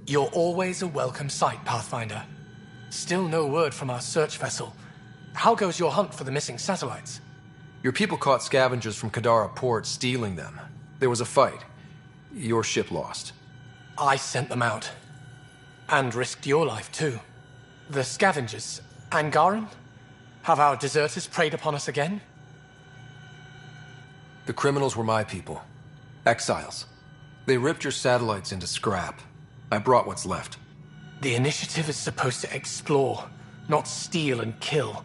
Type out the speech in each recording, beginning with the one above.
You're always a welcome sight, Pathfinder. Still no word from our search vessel. How goes your hunt for the missing satellites? Your people caught scavengers from Kadara Port stealing them. There was a fight. Your ship lost. I sent them out. And risked your life, too. The scavengers, Angaran? Have our deserters preyed upon us again? The criminals were my people. Exiles. They ripped your satellites into scrap. I brought what's left. The initiative is supposed to explore, not steal and kill.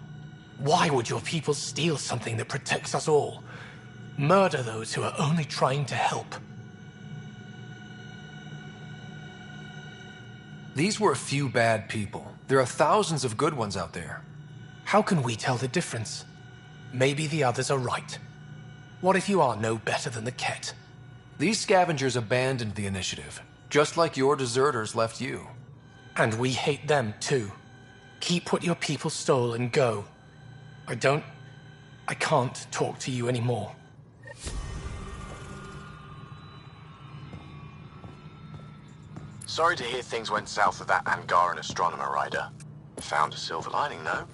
Why would your people steal something that protects us all? Murder those who are only trying to help. These were a few bad people. There are thousands of good ones out there. How can we tell the difference? Maybe the others are right. What if you are no better than the Ket? These scavengers abandoned the initiative, just like your deserters left you. And we hate them too. Keep what your people stole and go. I can't talk to you anymore. Sorry to hear things went south with that Angaran astronomer rider. Found a silver lining, though.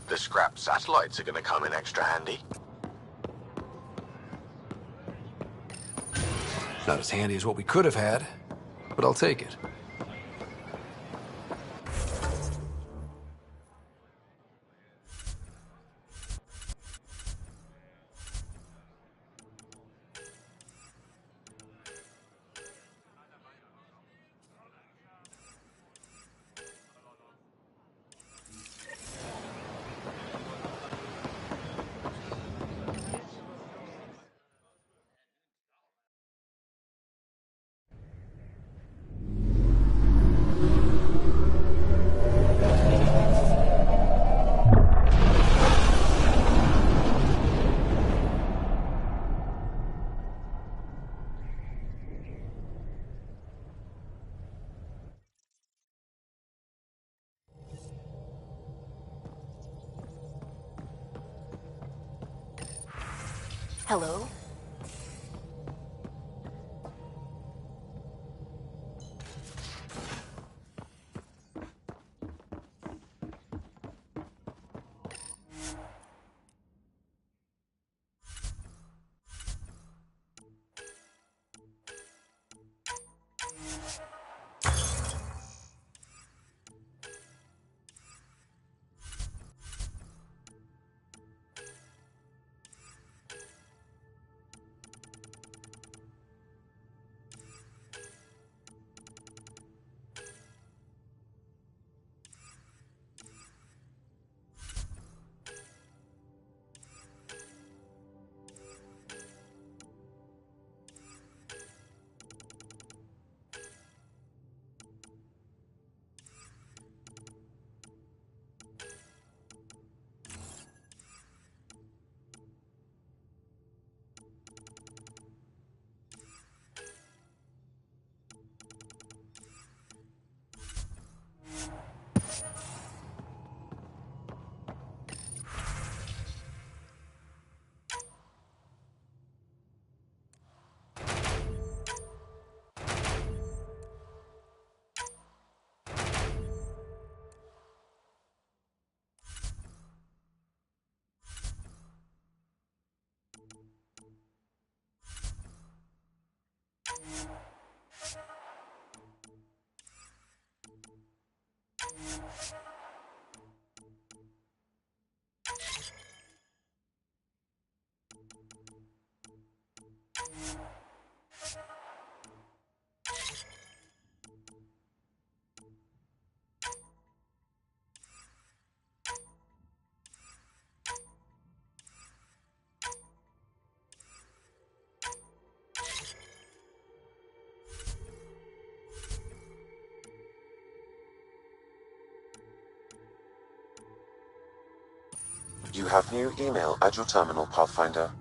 The scrap satellites are gonna come in extra handy. Not as handy as what we could have had, but I'll take it. Hello? You have new email at your terminal, Pathfinder.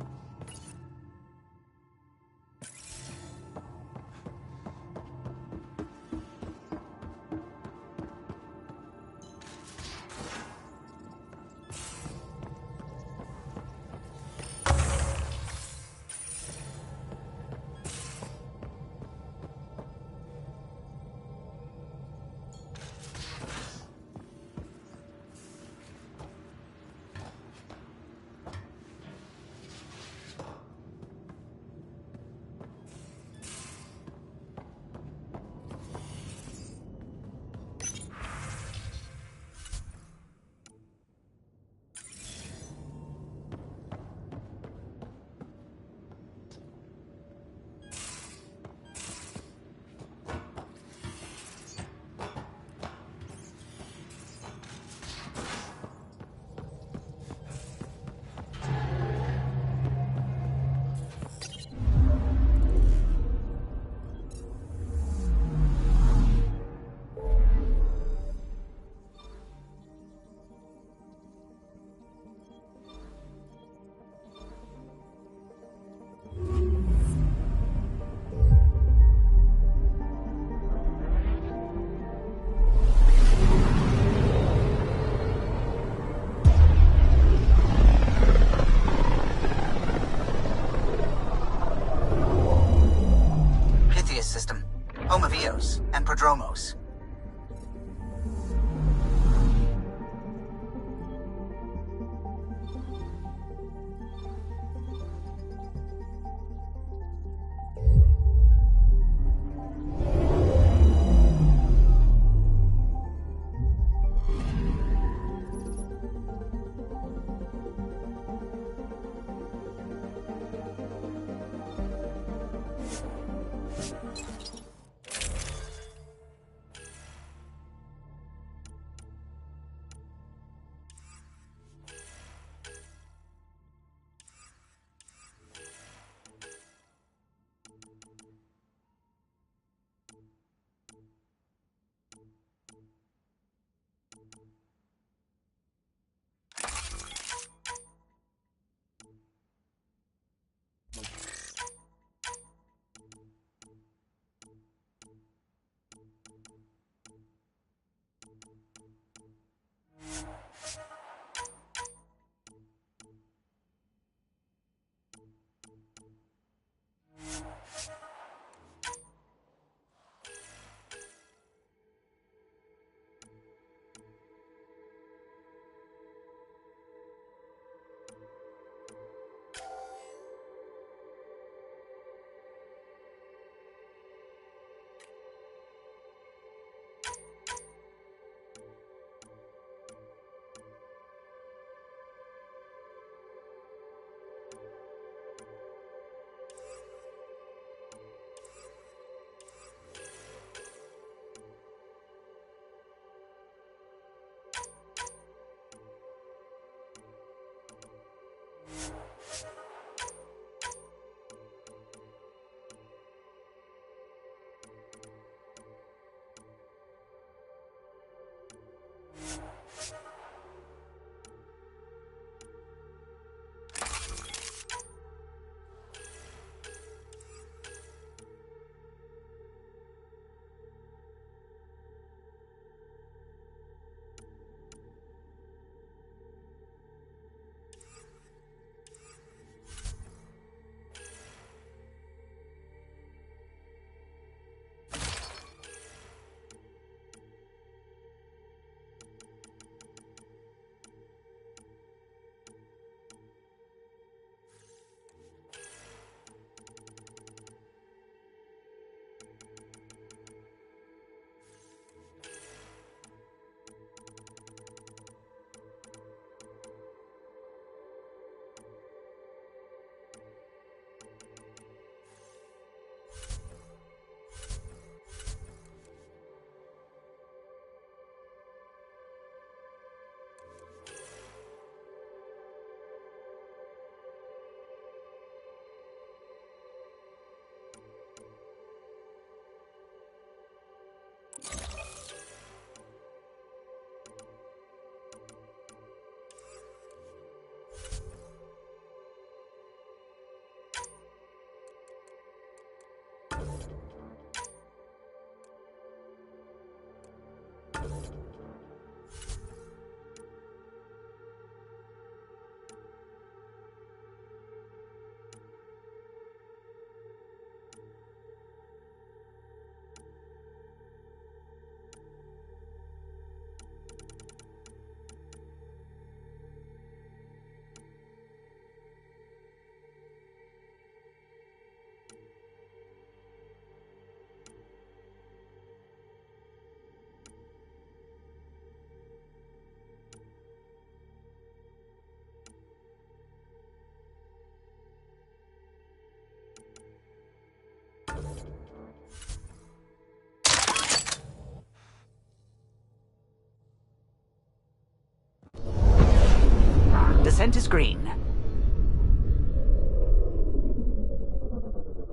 Scent is green.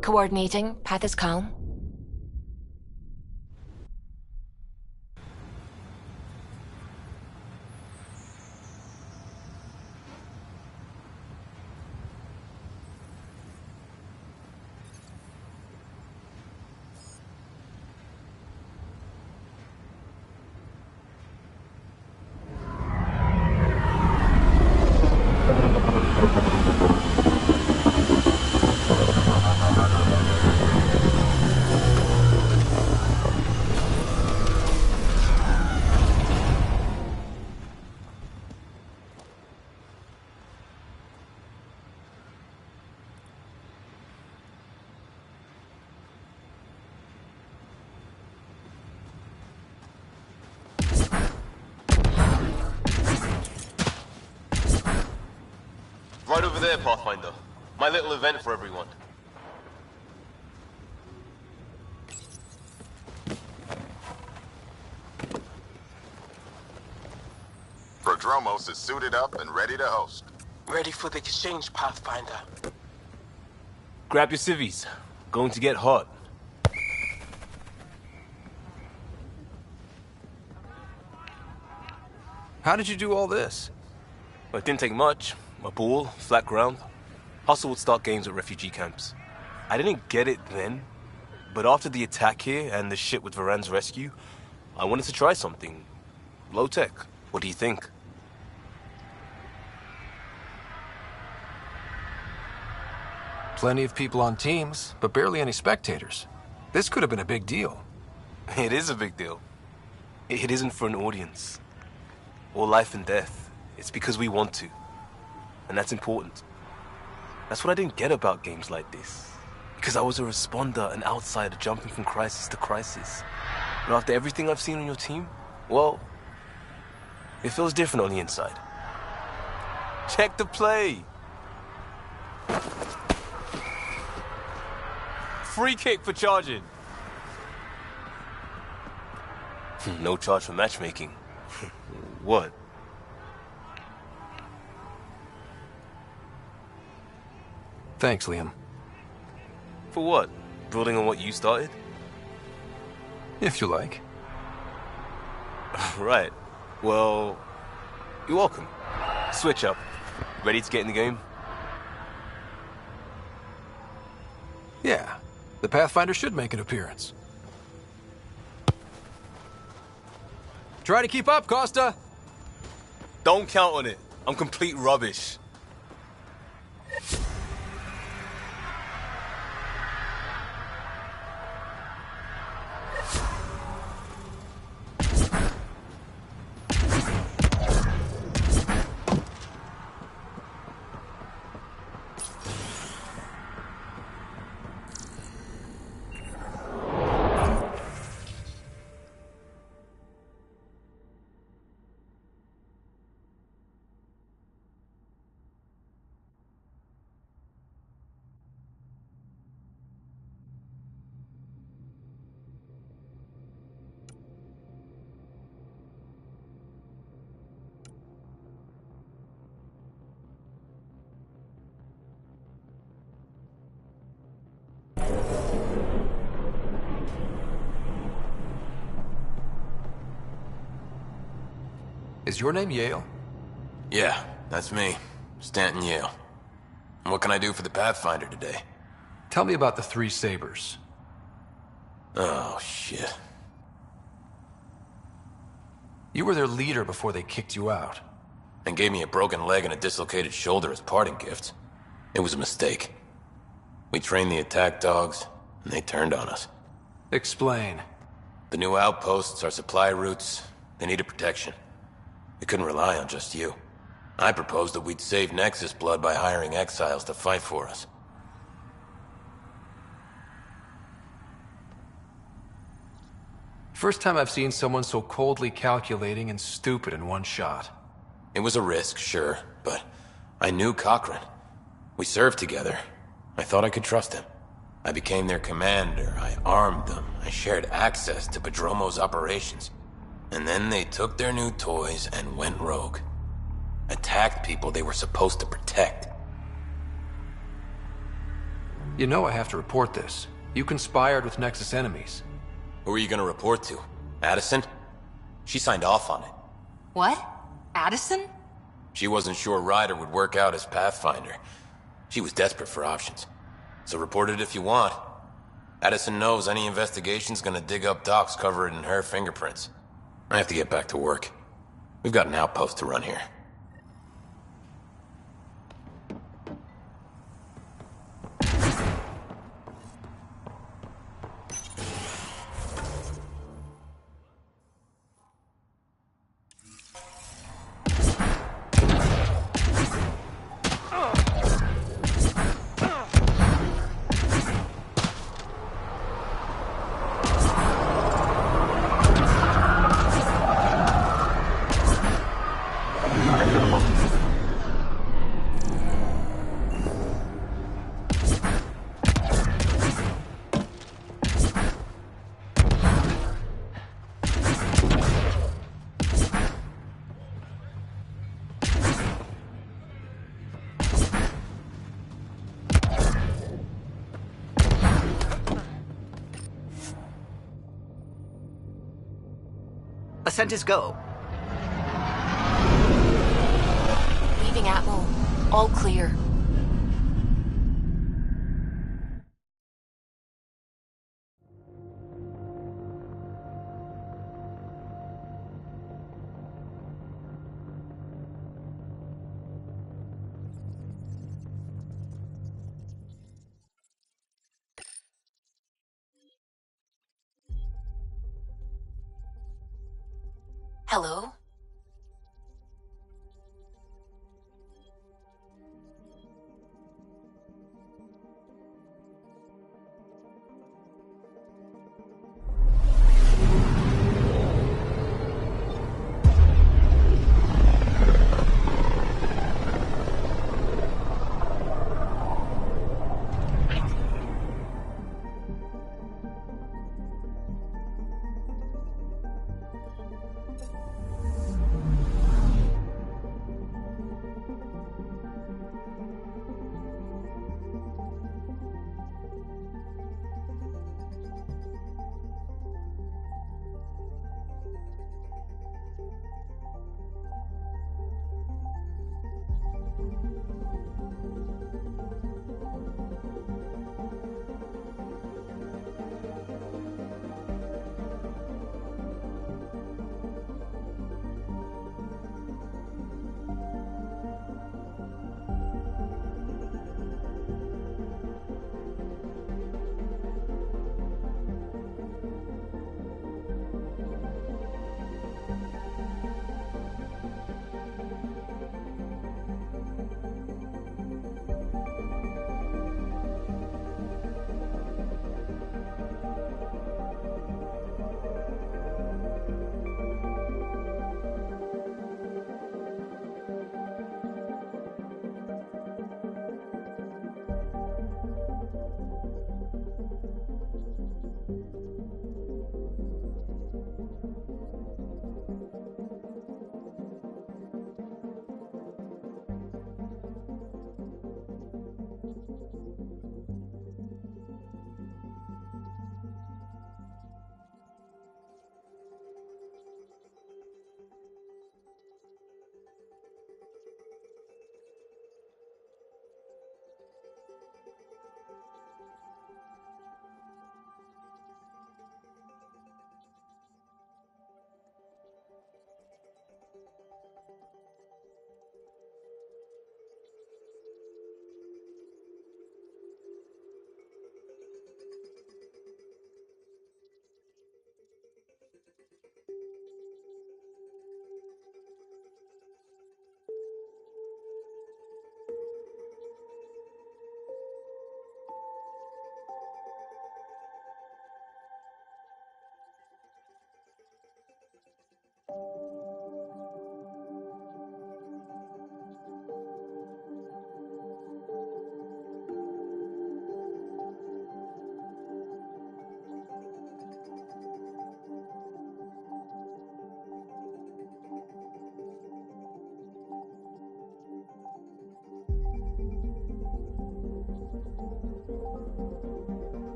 Coordinating. Path is calm. Right over there, Pathfinder. My little event for everyone. Prodromos is suited up and ready to host. Ready for the exchange, Pathfinder. Grab your civvies. Going to get hot. How did you do all this? Well, it didn't take much. A ball, flat ground. Hustle would start games at refugee camps. I didn't get it then, but after the attack here and the shit with Varan's rescue, I wanted to try something. Low tech. What do you think? Plenty of people on teams, but barely any spectators. This could have been a big deal. It is a big deal. It isn't for an audience. Or life and death. It's because we want to. And that's important. That's what I didn't get about games like this. Because I was a responder, an outsider jumping from crisis to crisis. But after everything I've seen on your team, well, it feels different on the inside. Check the play! Free kick for charging. No charge for matchmaking. What? Thanks, Liam. For what? Building on what you started? If you like. Right. Well, you're welcome. Switch up. Ready to get in the game? Yeah. The Pathfinder should make an appearance. Try to keep up, Costa! Don't count on it. I'm complete rubbish. Is your name Yale? Yeah, that's me. Stanton Yale. What can I do for the Pathfinder today? Tell me about the Three Sabers. Oh, shit. You were their leader before they kicked you out. And gave me a broken leg and a dislocated shoulder as parting gifts. It was a mistake. We trained the attack dogs, and they turned on us. Explain. The new outposts, our supply routes, they needed protection. We couldn't rely on just you. I proposed that we'd save Nexus blood by hiring exiles to fight for us. First time I've seen someone so coldly calculating and stupid in one shot. It was a risk, sure, but I knew Cochrane. We served together. I thought I could trust him. I became their commander, I armed them, I shared access to Prodromos' operations. And then they took their new toys and went rogue. attacked people they were supposed to protect. You know I have to report this. You conspired with Nexus enemies. Who are you gonna report to? Addison? She signed off on it. What? Addison? She wasn't sure Ryder would work out as Pathfinder. She was desperate for options. So report it if you want. Addison knows any investigation's gonna dig up Doc's covered in her fingerprints. I have to get back to work. We've got an outpost to run here. Ascent is go. Leaving Atmo. All clear. Hello?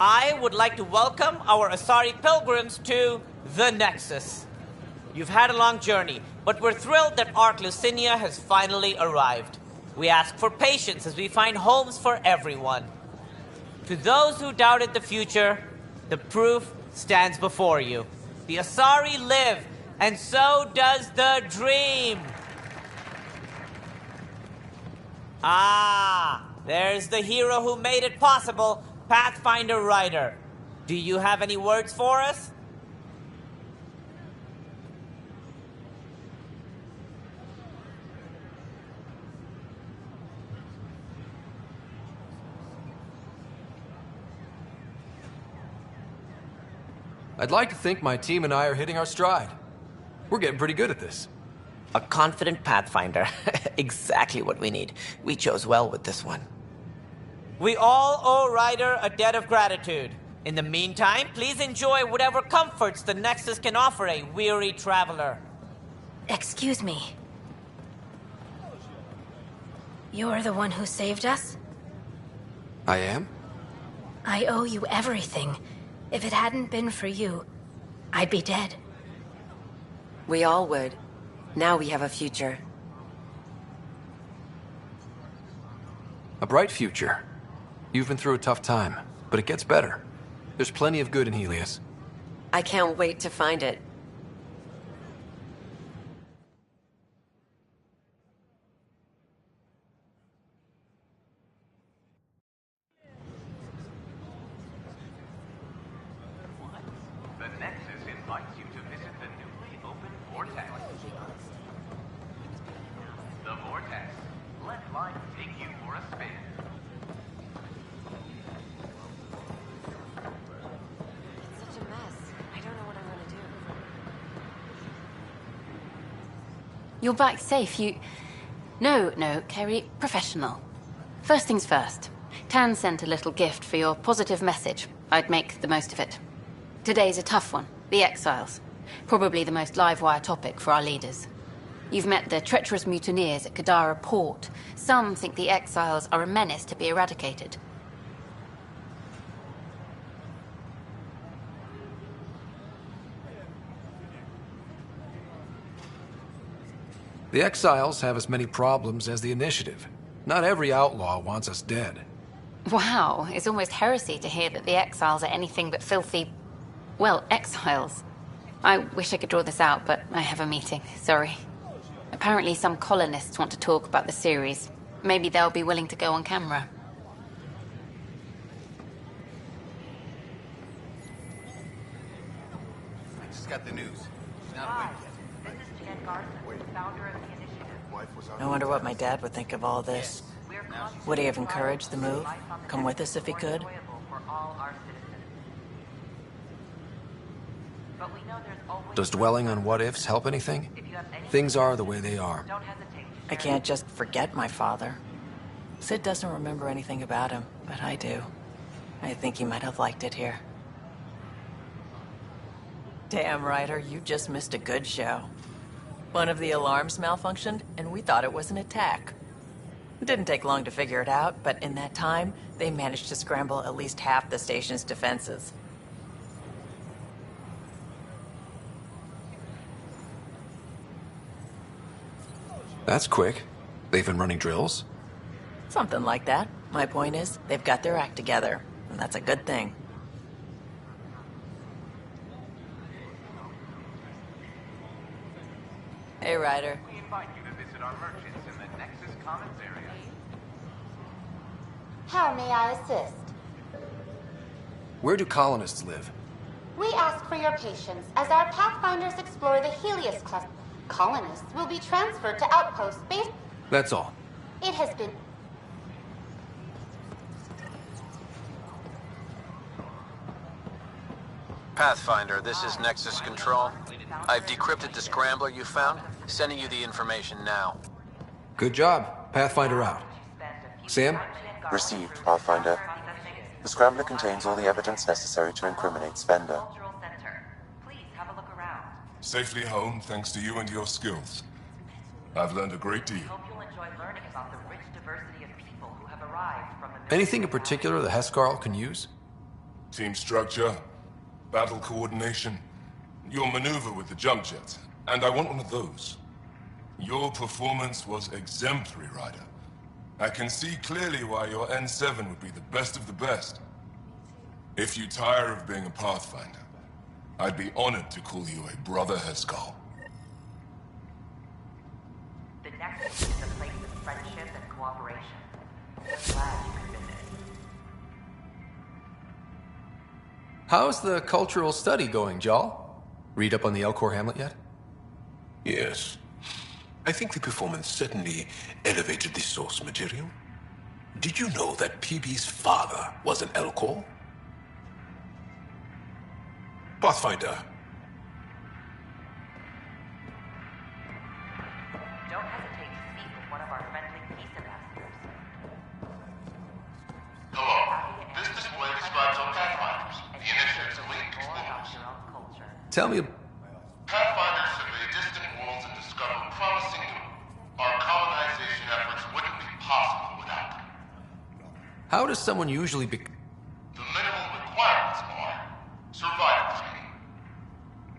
I would like to welcome our Asari pilgrims to the Nexus. You've had a long journey, but we're thrilled that Ark Lucinia has finally arrived. We ask for patience as we find homes for everyone. To those who doubted the future, the proof stands before you. The Asari live, and so does the dream. Ah, there's the hero who made it possible, Pathfinder Ryder. Do you have any words for us? I'd like to think my team and I are hitting our stride. We're getting pretty good at this. A confident Pathfinder. Exactly what we need. We chose well with this one. We all owe Ryder a debt of gratitude. In the meantime, please enjoy whatever comforts the Nexus can offer a weary traveler. Excuse me. You're the one who saved us? I am? I owe you everything. If it hadn't been for you, I'd be dead. We all would. Now we have a future. A bright future. You've been through a tough time, but it gets better. There's plenty of good in Helios. I can't wait to find it. The Nexus invites you to visit the newly opened Vortex. The Vortex. Let life take you for a spin. It's such a mess. I don't know what I'm gonna do. You're back safe, No, Kerry, professional. First things first. Tan sent a little gift for your positive message. I'd make the most of it. Today's a tough one. The Exiles. Probably the most live-wire topic for our leaders. You've met the treacherous mutineers at Kadara Port. Some think the Exiles are a menace to be eradicated. The Exiles have as many problems as the Initiative. Not every outlaw wants us dead. Wow, it's almost heresy to hear that the Exiles are anything but filthy... well, exiles. I wish I could draw this out, but I have a meeting. Sorry. Apparently some colonists want to talk about the series. Maybe they'll be willing to go on camera. I just got the news. She's not awake yet. This is Jen Garson, founder of the initiative. I wonder what my dad would think of all this. Would he have encouraged the move? Come with us if he could? Does dwelling on what-ifs help anything? Things are the way they are. I can't just forget my father. Sid doesn't remember anything about him, but I do. I think he might have liked it here. Damn, Ryder, you just missed a good show. One of the alarms malfunctioned, and we thought it was an attack. It didn't take long to figure it out, but in that time, they managed to scramble at least half the station's defenses. That's quick. They've been running drills? Something like that. My point is, they've got their act together, and that's a good thing. Hey, Ryder. We invite you to visit our merchants in the Nexus Commons area. How may I assist? Where do colonists live? We ask for your patience as our Pathfinders explore the Helios cluster. Colonists will be transferred to outposts based... That's all. It has been... Pathfinder, this is Nexus Control. I've decrypted the scrambler you found. Sending you the information now. Good job. Pathfinder out. Sam? Received, Pathfinder. The scrambler contains all the evidence necessary to incriminate Spender. Safely home thanks to you and your skills. I've learned a great deal. Anything in particular the Hescarl can use? Team structure, battle coordination, your maneuver with the jump jet, and I want one of those. Your performance was exemplary, Ryder. I can see clearly why your N7 would be the best of the best. If you tire of being a Pathfinder, I'd be honored to call you a Brother Hescal. The Nexus is a place of friendship and cooperation. I'm glad you could visit. How's the cultural study going, Jal? Read up on the Elcor Hamlet yet? Yes. I think the performance certainly elevated the source material. Did you know that PB's father was an Elcor? Pathfinder. Don't hesitate to speak with one of our friendly peace ambassadors. Hello. This display describes our Pathfinders, the initiative's elite explorers. Tell me. Pathfinders survey distant worlds and discover promising new. Our colonization efforts wouldn't be possible without them. How does someone usually be... The minimum requirements are survival training.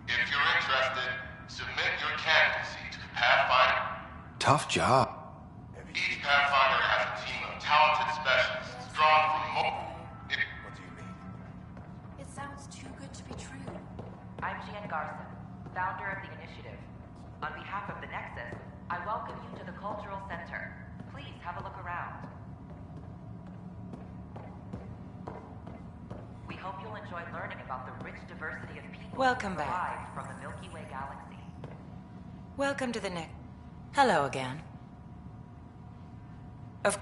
If you're interested, submit your candidacy to Pathfinder. Tough job. Each Pathfinder has a team of talented specialists drawn from What do you mean? It sounds too good to be true. I'm Gian Garson, founder of the initiative. On behalf of the Nexus, I welcome you to the Cultural Center. Please have a look around. We hope you'll enjoy learning about the rich diversity of people Welcome who back. arrive from the Milky Way galaxy. Welcome to the next. Hello again. Of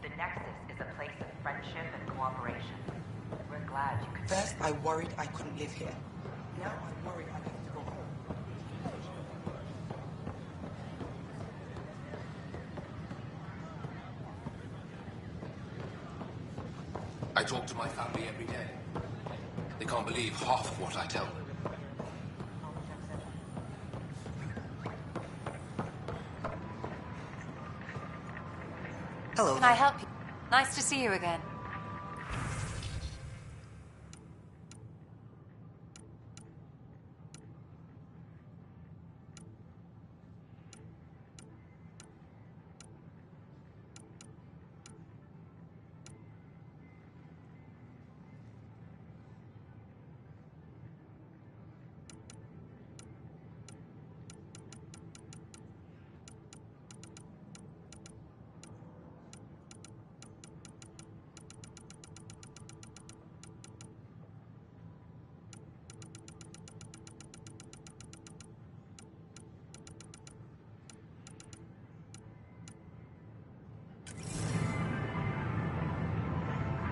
The Nexus is a place of friendship and cooperation. We're glad you could. First, I worried I couldn't live here. Now I'm worried I have to go home. I talk to my family every day. They can't believe half of what I tell them. Hello. Can I help you? Nice to see you again.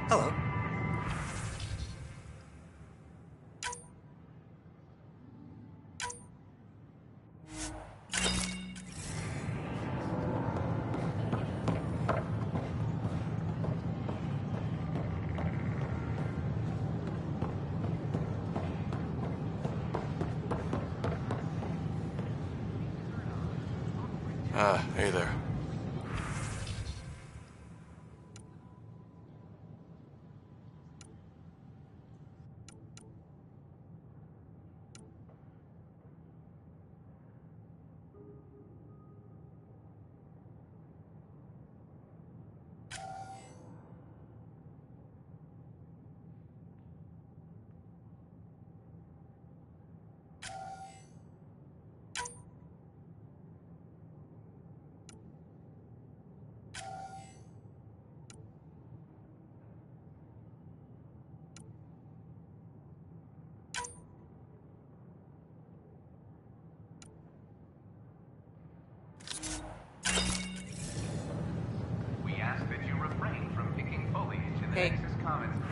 Hello. Hey there. We ask that you refrain from picking foliage in the Nexus Commons.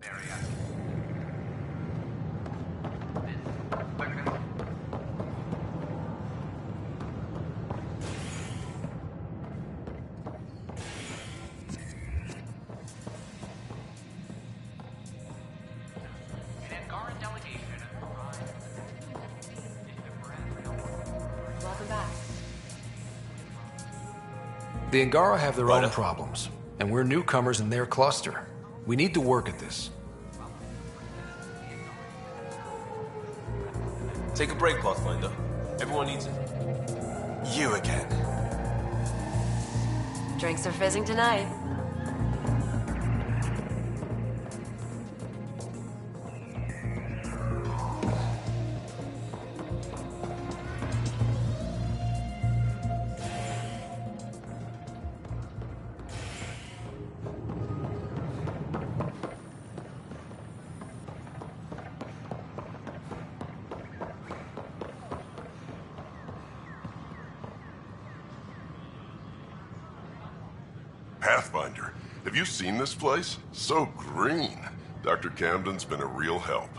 Area. An Angaran delegation The Angara have their own problems, and we're newcomers in their cluster. We need to work at this. Take a break, Pathfinder. Everyone needs it. You again. Drinks are fizzing tonight. Pathfinder, have you seen this place? So green. Dr. Camden's been a real help.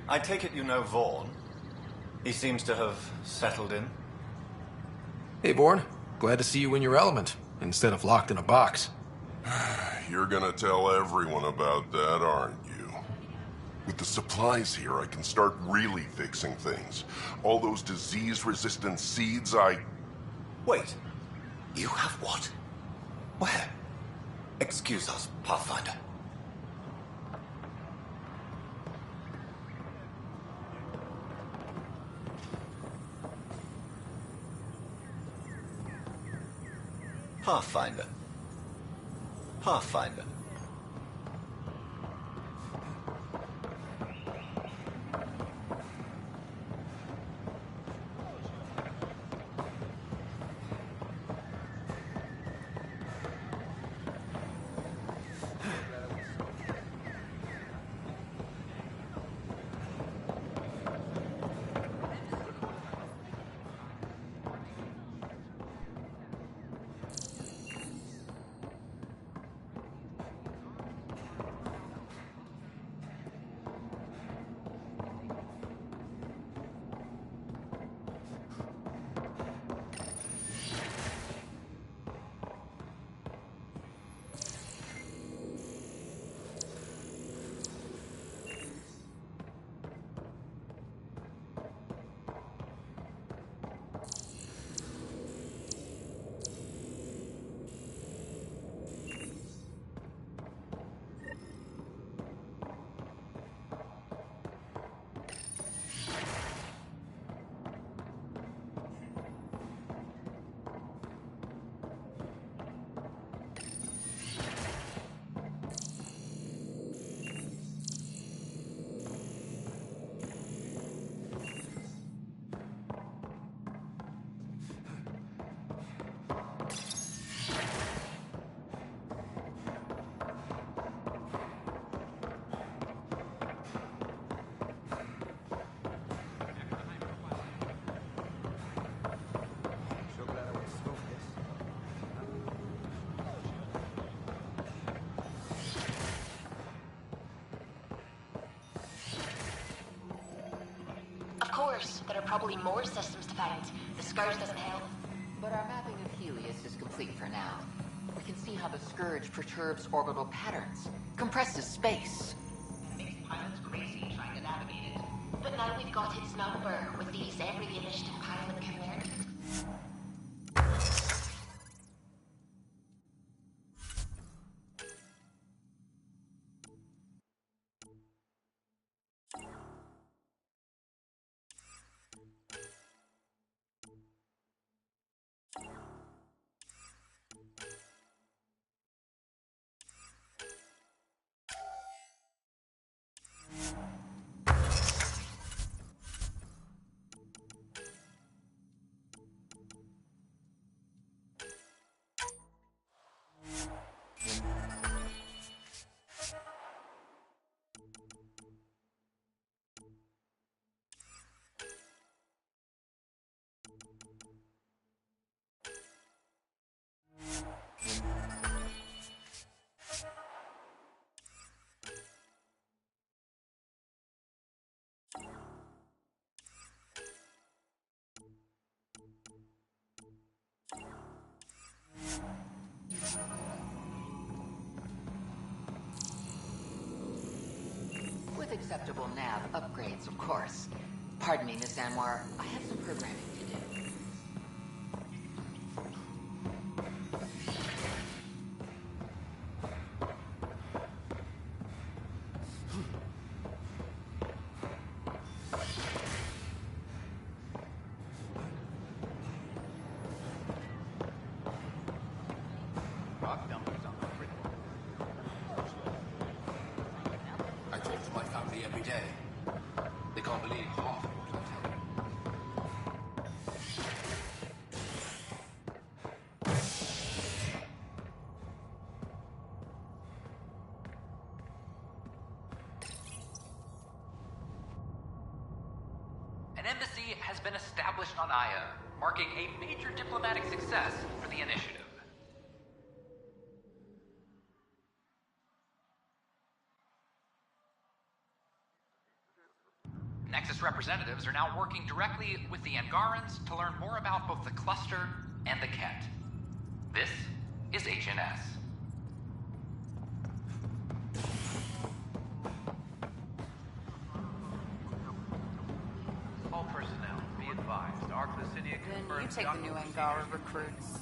I take it you know Vaughn. He seems to have settled in. Hey, Bourne. Glad to see you in your element, instead of locked in a box. You're gonna tell everyone about that, aren't you? With the supplies here, I can start really fixing things. All those disease-resistant seeds Wait. You have what? Where? Excuse us, Pathfinder. Pathfinder. Pathfinder. Of course, there are probably more systems to find. The Scourge doesn't help. But our mapping of Helios is complete for now. We can see how the Scourge perturbs orbital patterns, compresses space. It makes pilots crazy trying to navigate it. But now we've got its number, with these every initiative pilot can learn. With acceptable nav upgrades, of course. Pardon me, Miss Anwar. I have some programming to do. An embassy has been established on Aya, marking a major diplomatic success for the initiative. Nexus representatives are now working directly with the Angarans to learn more about both the cluster and the Kett. This is HNS. All personnel, be advised. Arclusinia Then confirms you take the new Angara recruits.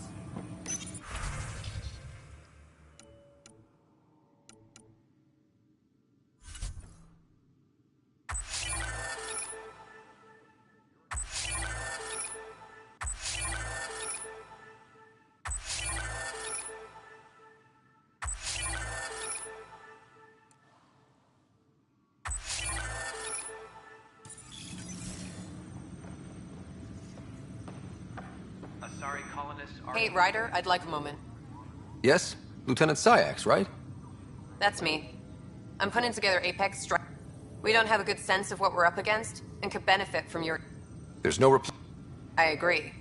Asari colonists are... Hey, Ryder, I'd like a moment. Yes? Lieutenant Syax, right? That's me. I'm putting together Apex Strike. We don't have a good sense of what we're up against, and could benefit from your... There's no reply. I agree.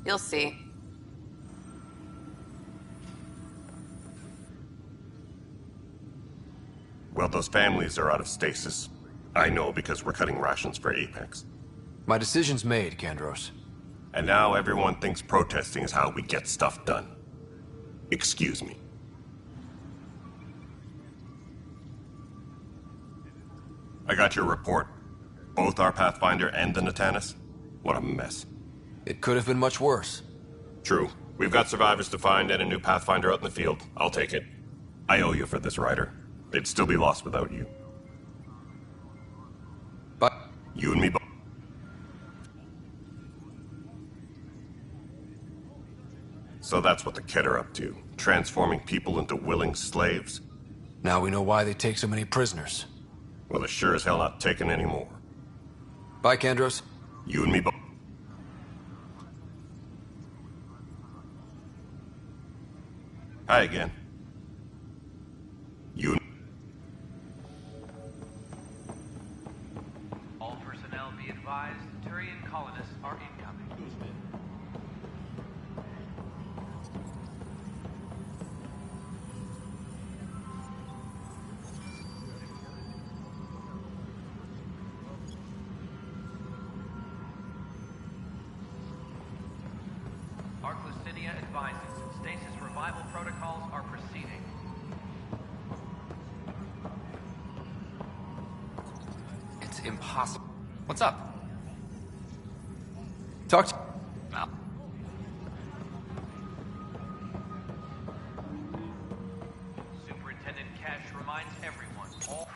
You'll see. Well, those families are out of stasis. I know because we're cutting rations for Apex. My decision's made, Kandros. And now everyone thinks protesting is how we get stuff done. Excuse me. I got your report. Both our Pathfinder and the Natanis? What a mess. It could have been much worse. True. We've got survivors to find and a new Pathfinder out in the field. I'll take it. I owe you for this, Ryder. They'd still be lost without you. But you and me both. So that's what the Kett are up to. Transforming people into willing slaves? Now we know why they take so many prisoners. Well, they're sure as hell not taking any more. Bye, Kandros. You and me both. Hi again. You. All personnel be advised, Turian colonists are incoming. Arclusinia advises, stasis revival protocols are proceeding. It's impossible. What's up? Talk to... No. Superintendent Cash reminds everyone, all...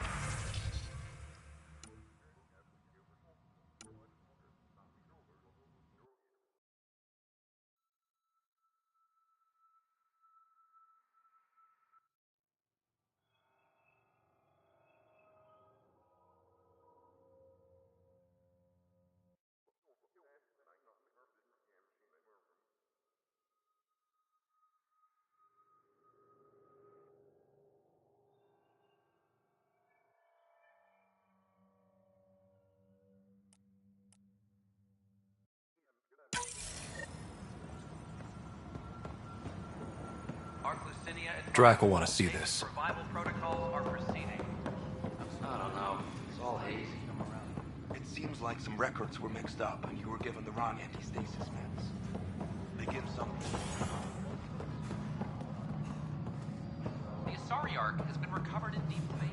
Drac will want to see this. Revival protocols are proceeding. I don't know. It's all hazy. It seems like some records were mixed up and you were given the wrong anti-stasis meds. They give some... The Asari Ark has been recovered in deep space.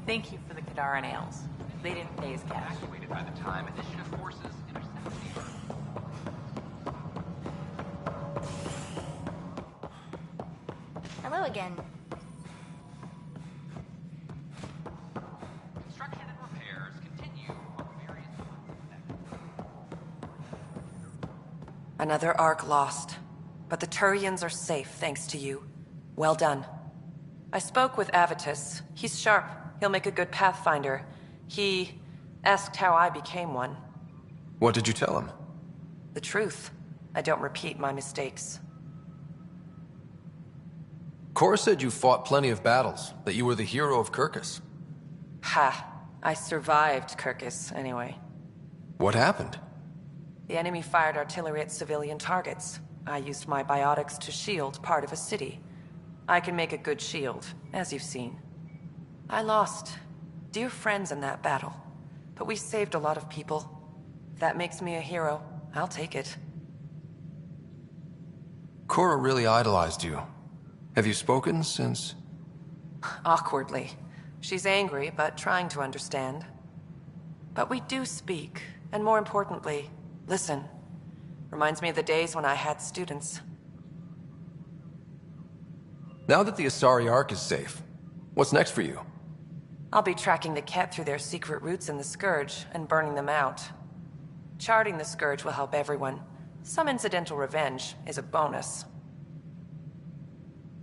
Thank you for the Kadaran ales. They didn't pay as cash. Evacuated by the time initiative forces intercepted the Earth. Hello again. Construction and repairs continue on various... Another Ark lost. But the Turians are safe, thanks to you. Well done. I spoke with Avitus. He's sharp. He'll make a good Pathfinder. He asked how I became one. What did you tell him? The truth. I don't repeat my mistakes. Cora said you fought plenty of battles, that you were the hero of Kirkus. Ha. I survived Kirkus, anyway. What happened? The enemy fired artillery at civilian targets. I used my biotics to shield part of a city. I can make a good shield, as you've seen. I lost dear friends in that battle, but we saved a lot of people. If that makes me a hero, I'll take it. Cora really idolized you. Have you spoken since? Awkwardly. She's angry, but trying to understand. But we do speak, and more importantly, listen. Reminds me of the days when I had students. Now that the Asari Ark is safe, what's next for you? I'll be tracking the Ket through their secret routes in the Scourge and burning them out. Charting the Scourge will help everyone. Some incidental revenge is a bonus.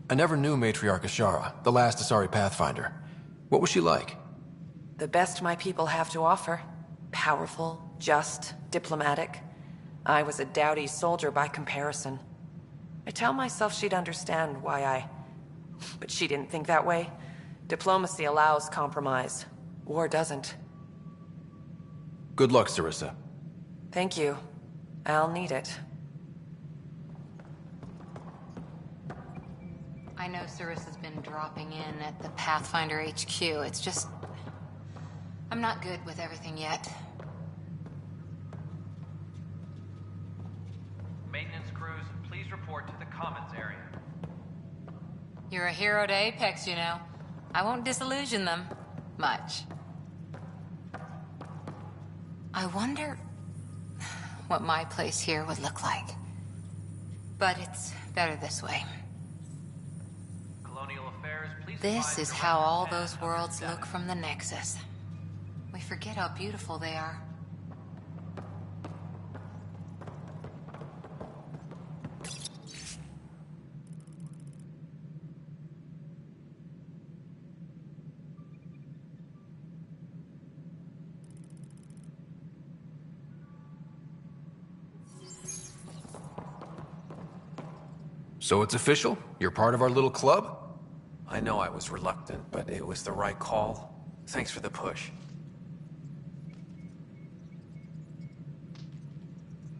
I never knew Matriarch Ashara, the last Asari Pathfinder. What was she like? The best my people have to offer. Powerful, just, diplomatic. I was a dowdy soldier by comparison. I tell myself she'd understand why I... But she didn't think that way. Diplomacy allows compromise. War doesn't. Good luck, Sarissa. Thank you. I'll need it. I know Sarissa's been dropping in at the Pathfinder HQ. It's just... I'm not good with everything yet. Maintenance crews, please report to the commons area. You're a hero to Apex, you know. I won't disillusion them. Much. I wonder what my place here would look like. But it's better this way. Colonial Affairs, please. This is how all those worlds look from the Nexus. We forget how beautiful they are. So it's official? You're part of our little club? I know I was reluctant, but it was the right call. Thanks for the push.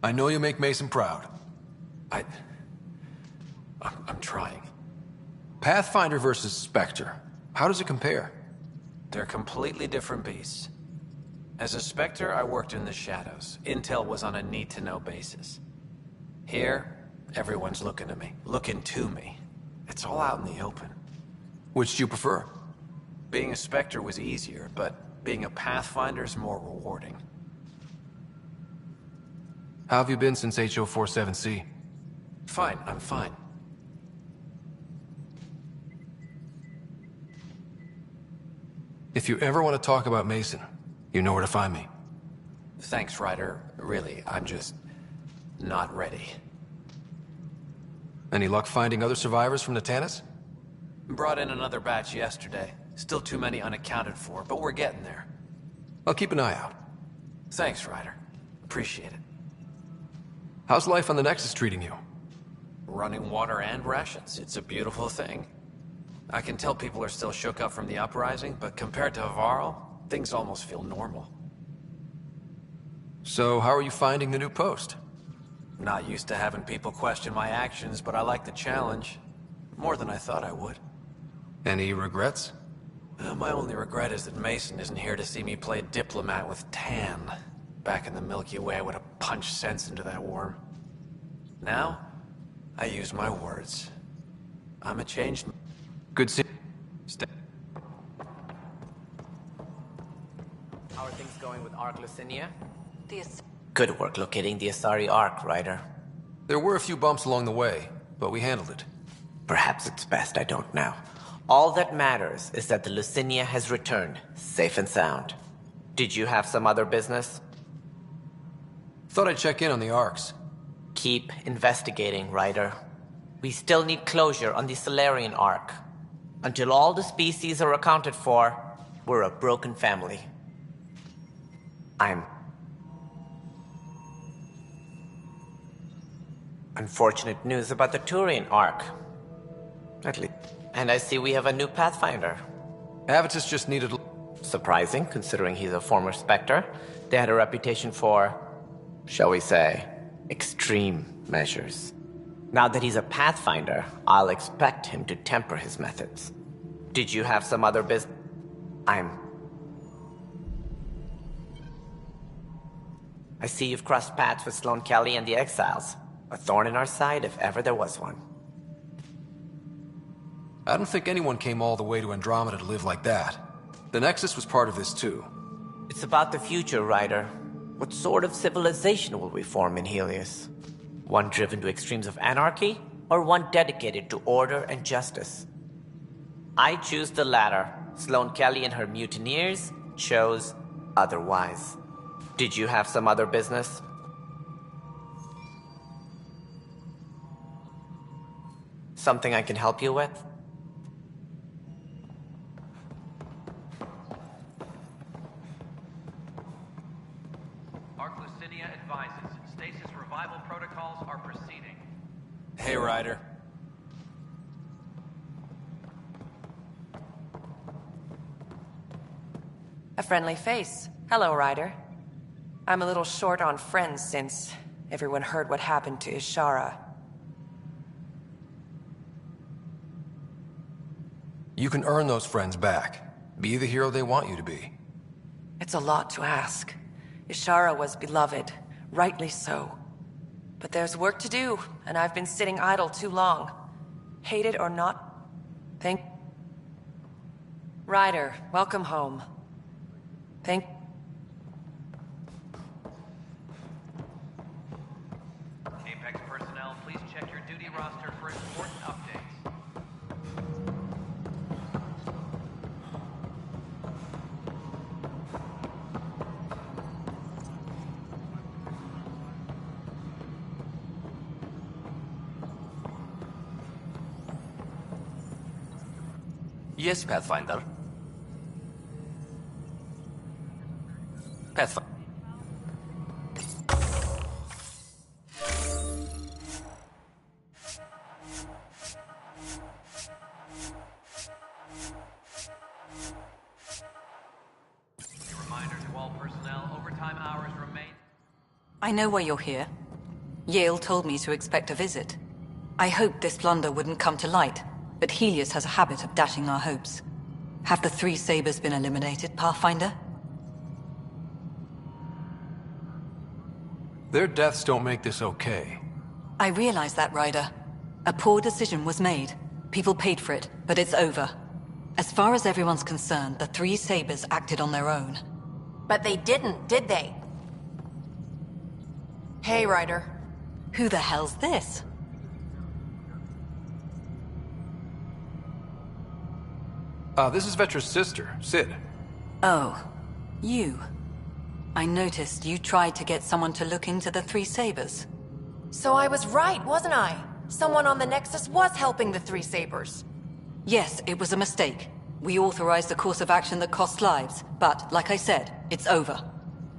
I know you make Mason proud. I'm trying. Pathfinder versus Spectre. How does it compare? They're completely different beasts. As a Spectre, I worked in the shadows. Intel was on a need-to-know basis. Here, everyone's looking to me. Looking to me. It's all out in the open. Which do you prefer? Being a Spectre was easier, but being a Pathfinder's more rewarding. How have you been since HO47C? Fine, I'm fine. If you ever want to talk about Mason, you know where to find me. Thanks, Ryder. Really, I'm just not ready. Any luck finding other survivors from Natanis? Brought in another batch yesterday. Still too many unaccounted for, but we're getting there. I'll keep an eye out. Thanks, Ryder. Appreciate it. How's life on the Nexus treating you? Running water and rations. It's a beautiful thing. I can tell people are still shook up from the uprising, but compared to Varl, things almost feel normal. So, how are you finding the new post? Not used to having people question my actions, but I like the challenge. More than I thought I would. Any regrets? My only regret is that Mason isn't here to see me play diplomat with Tan. Back in the Milky Way, I would have punched sense into that worm. Now, I use my words. I'm a changed... Good see... How are things going with Ark Lucinia? Good work locating the Asari Ark, Ryder. There were a few bumps along the way, but we handled it. Perhaps it's best I don't know. All that matters is that the Lucinia has returned, safe and sound. Did you have some other business? Thought I'd check in on the Arks. Keep investigating, Ryder. We still need closure on the Solarian Ark. Until all the species are accounted for, we're a broken family. Unfortunate news about the Turian Ark. At least. And I see we have a new Pathfinder. Avitus just needed... Surprising, considering he's a former Spectre. They had a reputation for, shall we say, extreme measures. Now that he's a Pathfinder, I'll expect him to temper his methods. Did you have some other business? I see you've crossed paths with Sloane Kelly and the Exiles. A thorn in our side if ever there was one. I don't think anyone came all the way to Andromeda to live like that. The Nexus was part of this too. It's about the future, Ryder. What sort of civilization will we form in Helios? One driven to extremes of anarchy, or one dedicated to order and justice? I choose the latter. Sloane Kelly and her mutineers chose otherwise. Did you have some other business? Something I can help you with? Arclusinia advises stasis revival protocols are proceeding. Hey, Ryder. A friendly face. Hello, Ryder. I'm a little short on friends since everyone heard what happened to Ishara. You can earn those friends back. Be the hero they want you to be. It's a lot to ask. Ishara was beloved, rightly so. But there's work to do, and I've been sitting idle too long. Hate it or not, Ryder, welcome home. Apex personnel, please check your duty roster for important updates. Yes, Pathfinder. Pathfinder. A reminder to all personnel, overtime hours remain. I know why you're here. Yale told me to expect a visit. I hoped this blunder wouldn't come to light, but Helios has a habit of dashing our hopes. Have the three Sabers been eliminated, Pathfinder? Their deaths don't make this okay. I realize that, Ryder. A poor decision was made. People paid for it, but it's over. As far as everyone's concerned, the three Sabers acted on their own. But they didn't, did they? Hey, Ryder. Who the hell's this? This is Vetra's sister, Sid. Oh, you. I noticed you tried to get someone to look into the three Sabers. So I was right, wasn't I? Someone on the Nexus was helping the three Sabers. Yes, it was a mistake. We authorized a course of action that cost lives, but, like I said, it's over.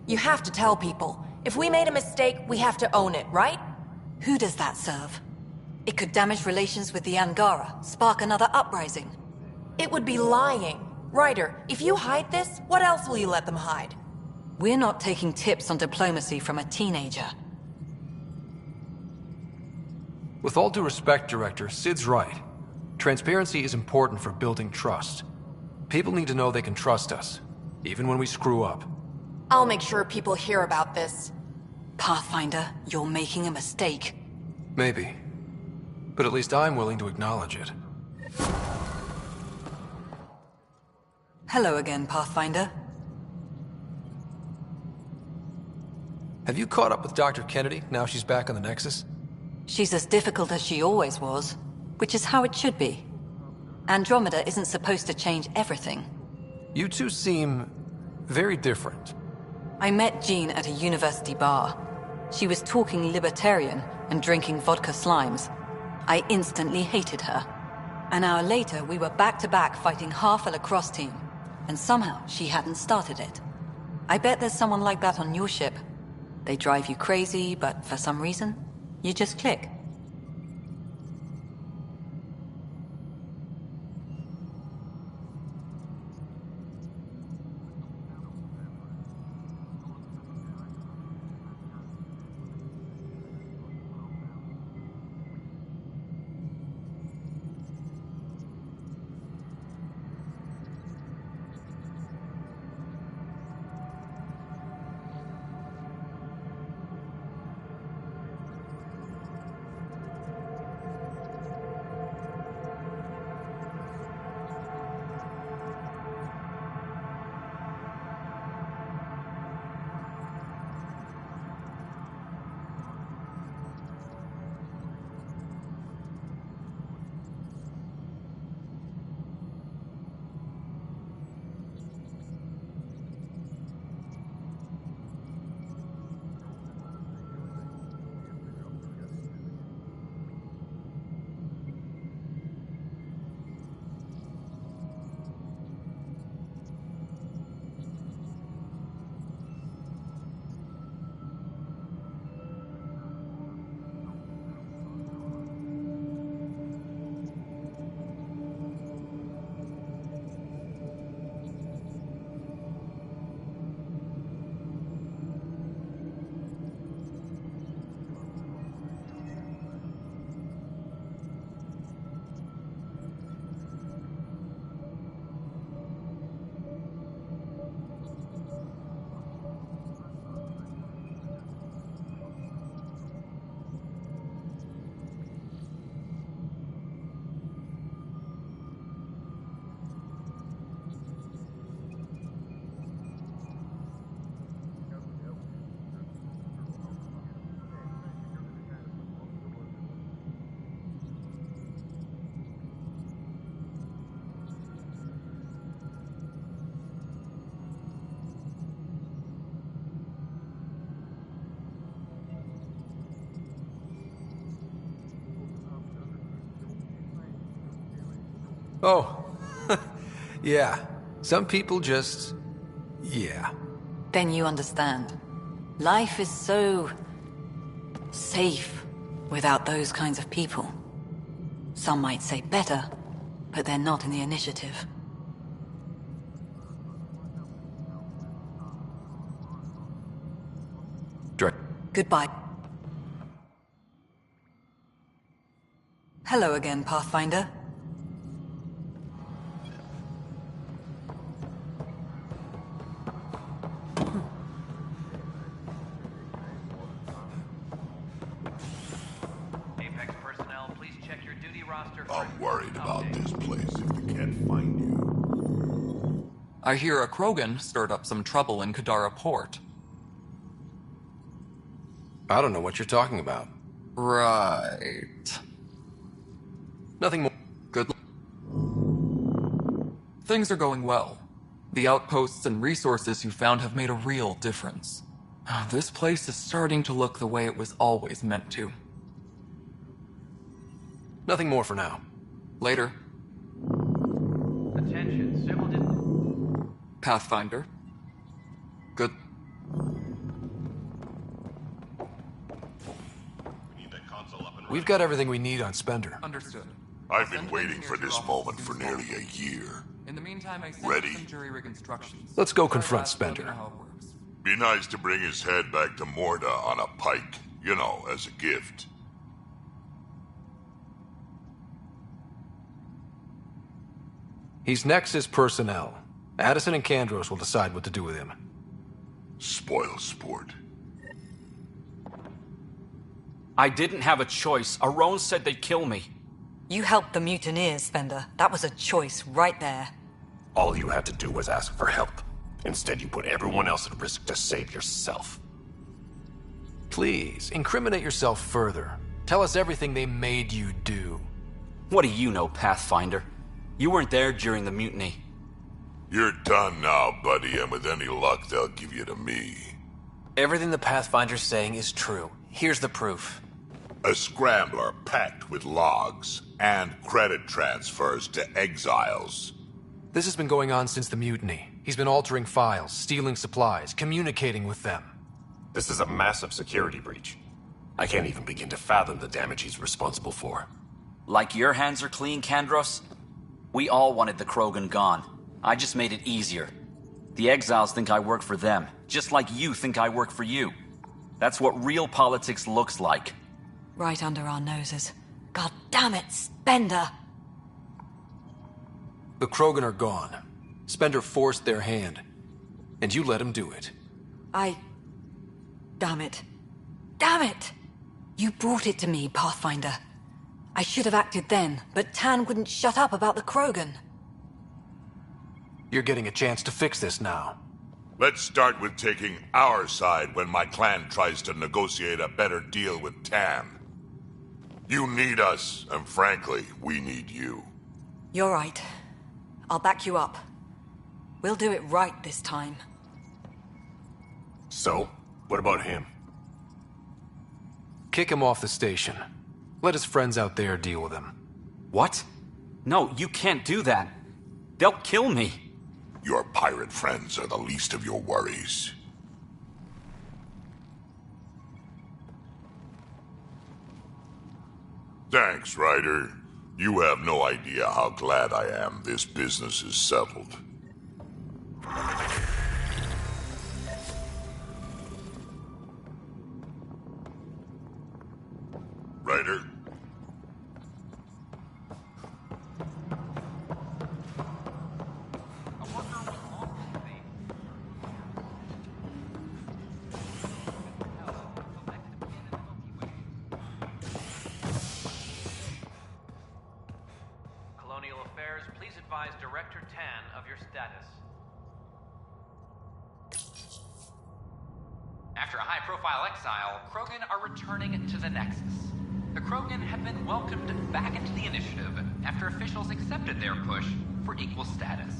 You have to tell people. If we made a mistake, we have to own it, right? Who does that serve? It could damage relations with the Angara, spark another uprising. It would be lying. Ryder, if you hide this, what else will you let them hide? We're not taking tips on diplomacy from a teenager. With all due respect, Director, Sid's right. Transparency is important for building trust. People need to know they can trust us, even when we screw up. I'll make sure people hear about this. Pathfinder, you're making a mistake. Maybe. But at least I'm willing to acknowledge it. Hello again, Pathfinder. Have you caught up with Dr. Kennedy now she's back on the Nexus? She's as difficult as she always was, which is how it should be. Andromeda isn't supposed to change everything. You two seem very different. I met Jean at a university bar. She was talking libertarian and drinking vodka slimes. I instantly hated her. An hour later, we were back-to-back fighting half a lacrosse team. And somehow, she hadn't started it. I bet there's someone like that on your ship. They drive you crazy, but for some reason, you just click. Oh, yeah. Some people just... yeah. Then you understand. Life is so... safe without those kinds of people. Some might say better, but they're not in the initiative. Goodbye. Hello again, Pathfinder. Apex personnel, please check your duty roster. I'm worried about this place if they can't find you. I hear a Krogan stirred up some trouble in Kadara Port. I don't know what you're talking about. Right. Nothing more. Good. Things are going well. The outposts and resources you found have made a real difference. This place is starting to look the way it was always meant to. Nothing more for now. Later. Attention, civil Pathfinder. Good. We've got everything we need on Spender. Understood. I've been waiting for this moment for nearly a year. In the meantime, I sent Ready. some jury rig instructions. Let's go confront Spender. Be nice to bring his head back to Morda on a pike, you know, as a gift. He's Nexus personnel. Addison and Kandros will decide what to do with him. Spoil sport. I didn't have a choice. Aron said they'd kill me. You helped the mutineers, Spender. That was a choice right there. All you had to do was ask for help. Instead, you put everyone else at risk to save yourself. Please, incriminate yourself further. Tell us everything they made you do. What do you know, Pathfinder? You weren't there during the mutiny. You're done now, buddy, and with any luck, they'll give you to me. Everything the Pathfinder's saying is true. Here's the proof. A scrambler packed with logs and credit transfers to exiles. This has been going on since the mutiny. He's been altering files, stealing supplies, communicating with them. This is a massive security breach. I can't even begin to fathom the damage he's responsible for. Like your hands are clean, Kandros? We all wanted the Krogan gone. I just made it easier. The exiles think I work for them, just like you think I work for you. That's what real politics looks like. Right under our noses. God damn it, Spender! The Krogan are gone. Spender forced their hand. And you let him do it. Damn it. Damn it! You brought it to me, Pathfinder. I should have acted then, but Tan wouldn't shut up about the Krogan. You're getting a chance to fix this now. Let's start with taking our side when my clan tries to negotiate a better deal with Tan. You need us, and frankly, we need you. You're right. I'll back you up. We'll do it right this time. So, what about him? Kick him off the station. Let his friends out there deal with him. What? No, you can't do that. They'll kill me. Your pirate friends are the least of your worries. Thanks, Ryder. You have no idea how glad I am this business is settled. Ryder? Colonial Affairs, please advise Director Tan of your status. After a high-profile exile, Krogan are returning to the Nexus. The Krogan have been welcomed back into the initiative after officials accepted their push for equal status.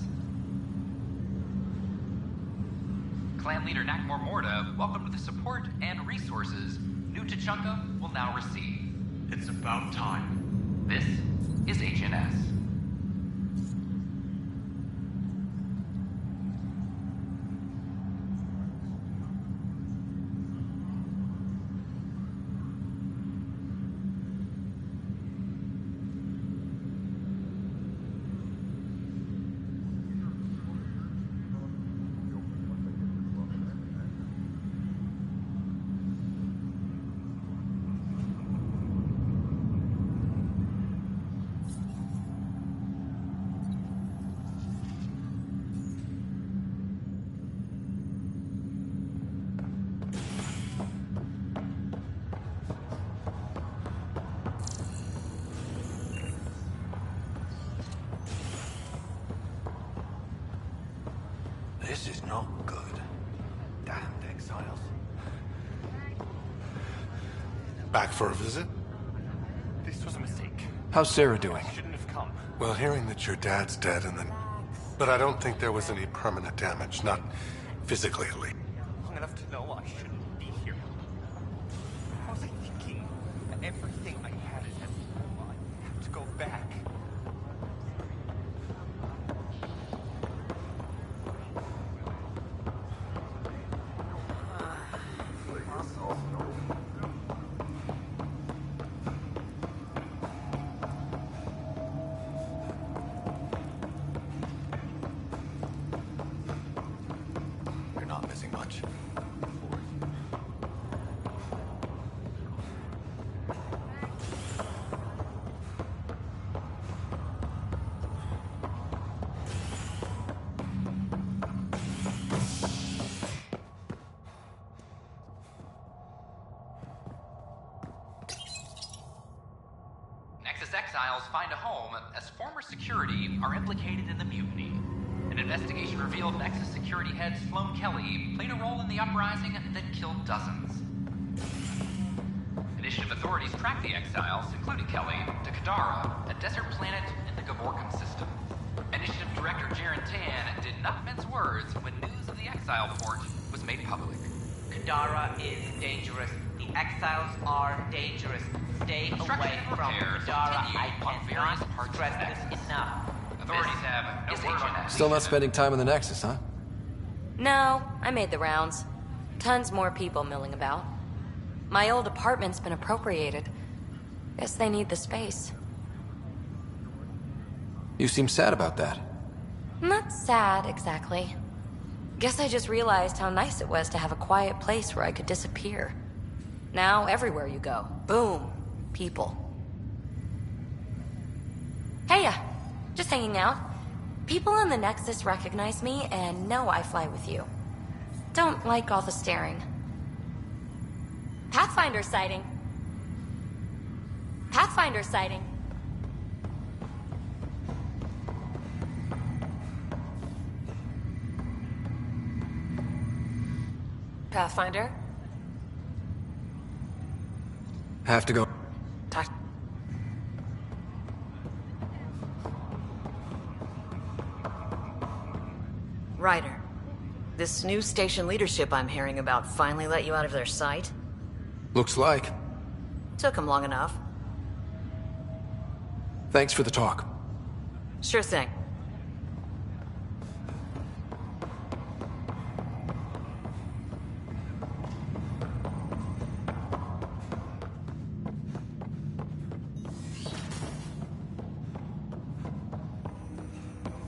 Clan leader Nakmor Morda welcomed the support and resources New Tachanka will now receive. It's about time. This is HNS. This is not good. Damned exiles. Back for a visit? This was a mistake. How's Sarah doing? Shouldn't have come. Well, hearing that your dad's dead and then... But I don't think there was any permanent damage, not physically at least. Long enough to know I shouldn't be here. What was I thinking? Everything I had is empty. I have to go back. You're not missing much. Nexus exiles find a home as former security are implicated in the mutiny. An investigation revealed Nexus security head Sloan Kelly played a role in the uprising that killed dozens. Initiative authorities tracked the exiles, including Kelly, to Kadara, a desert planet in the Gavorkan system. Initiative Director Jaren Tan did not mince words when news of the exile port was made public. Kadara is dangerous. The exiles are dangerous. Stay away and from repairs Kadara. continue I on various cannot parts of stress the this Nexus. enough. Authorities have no word on Still not spending time in the Nexus, huh? No, I made the rounds. Tons more people milling about. My old apartment's been appropriated. Guess they need the space. You seem sad about that. Not sad, exactly. Guess I just realized how nice it was to have a quiet place where I could disappear. Now, everywhere you go, boom, people. Heya, just hanging out. People on the Nexus recognize me and know I fly with you. Don't like all the staring. Pathfinder sighting. Pathfinder sighting. Pathfinder? Have to go. Ryder, this new station leadership I'm hearing about finally let you out of their sight? Looks like. Took them long enough. Thanks for the talk. Sure thing.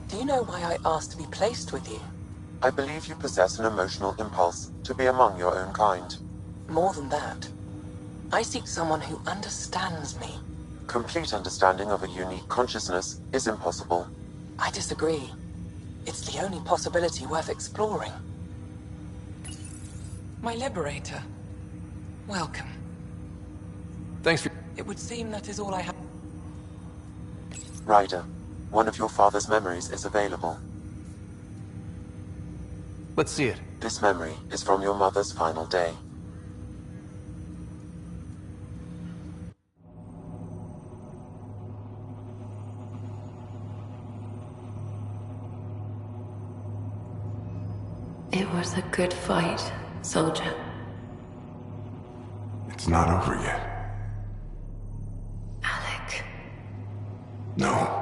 Do you know why I asked to be placed with you? I believe you possess an emotional impulse to be among your own kind. More than that. I seek someone who understands me. Complete understanding of a unique consciousness is impossible. I disagree. It's the only possibility worth exploring. My liberator. Welcome. Thanks for... It would seem that is all I have. Ryder, one of your father's memories is available. Let's see it. This memory is from your mother's final day. It was a good fight, soldier. It's not over yet. Alec. No.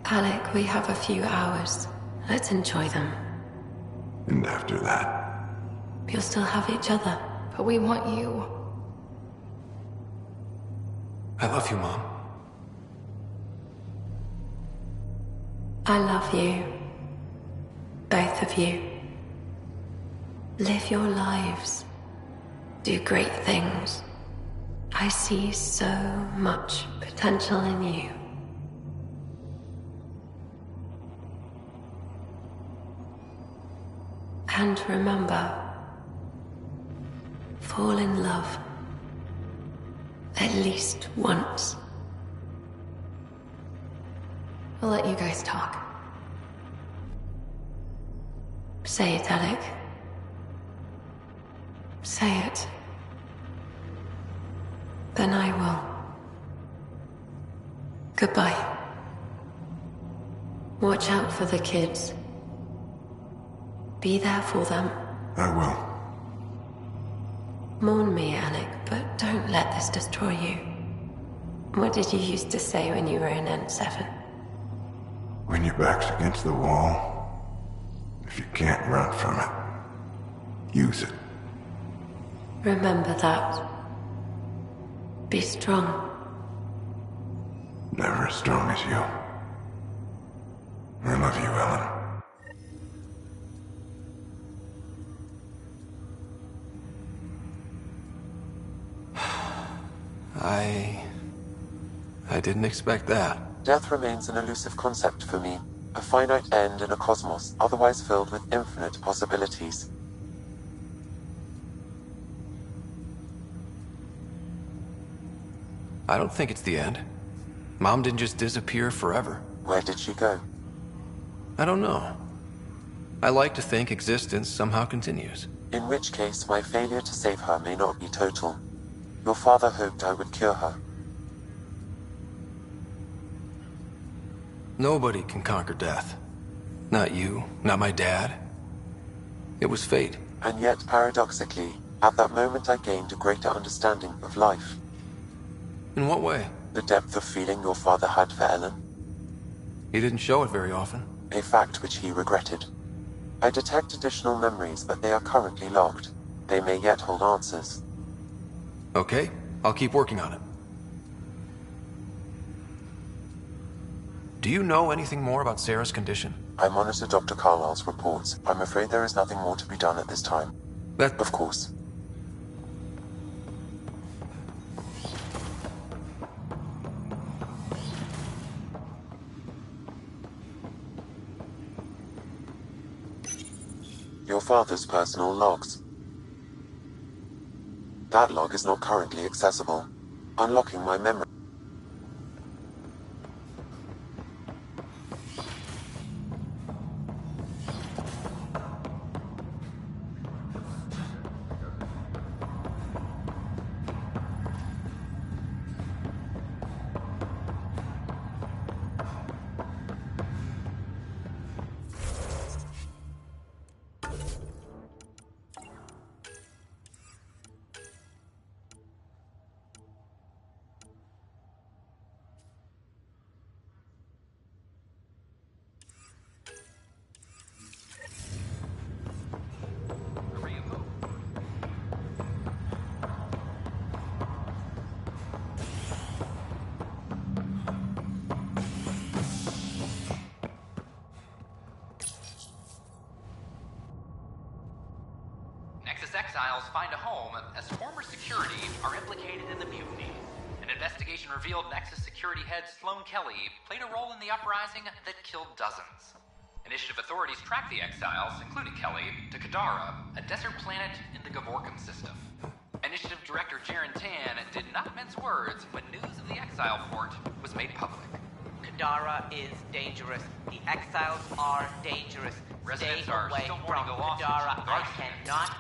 Alec, we have a few hours. Let's enjoy them. And after that? We'll still have each other, but we want you. I love you, Mom. I love you. Both of you. Live your lives. Do great things. I see so much potential in you. And remember, fall in love. At least once. I'll let you guys talk. Say it, Alec. Say it. Then I will. Goodbye. Watch out for the kids. Be there for them. I will. Mourn me, Alec, but don't let this destroy you. What did you used to say when you were in N7? When your back's against the wall, if you can't run from it, use it. Remember that. Be strong. Never as strong as you. I love you, Ellen. I didn't expect that. Death remains an elusive concept for me. A finite end in a cosmos otherwise filled with infinite possibilities. I don't think it's the end. Mom didn't just disappear forever. Where did she go? I don't know. I like to think existence somehow continues. In which case, my failure to save her may not be total. Your father hoped I would cure her. Nobody can conquer death. Not you, not my dad. It was fate. And yet, paradoxically, at that moment I gained a greater understanding of life. In what way? The depth of feeling your father had for Ellen. He didn't show it very often. A fact which he regretted. I detect additional memories, but they are currently locked. They may yet hold answers. Okay, I'll keep working on it. Do you know anything more about Sarah's condition? I monitor Dr. Carlisle's reports. I'm afraid there is nothing more to be done at this time. Of course. Your father's personal logs. That log is not currently accessible. Unlocking my memory. Exiles find a home as former security are implicated in the mutiny. An investigation revealed Nexus security head Sloan Kelly played a role in the uprising that killed dozens. Initiative authorities tracked the exiles, including Kelly, to Kadara, a desert planet in the Gavorkan system. Initiative Director Jaren Tan did not mince words when news of the exile port was made public. Kadara is dangerous. The exiles are dangerous. Residents Stay are away still from mourning the loss of Kadara. two I guardsmen. cannot.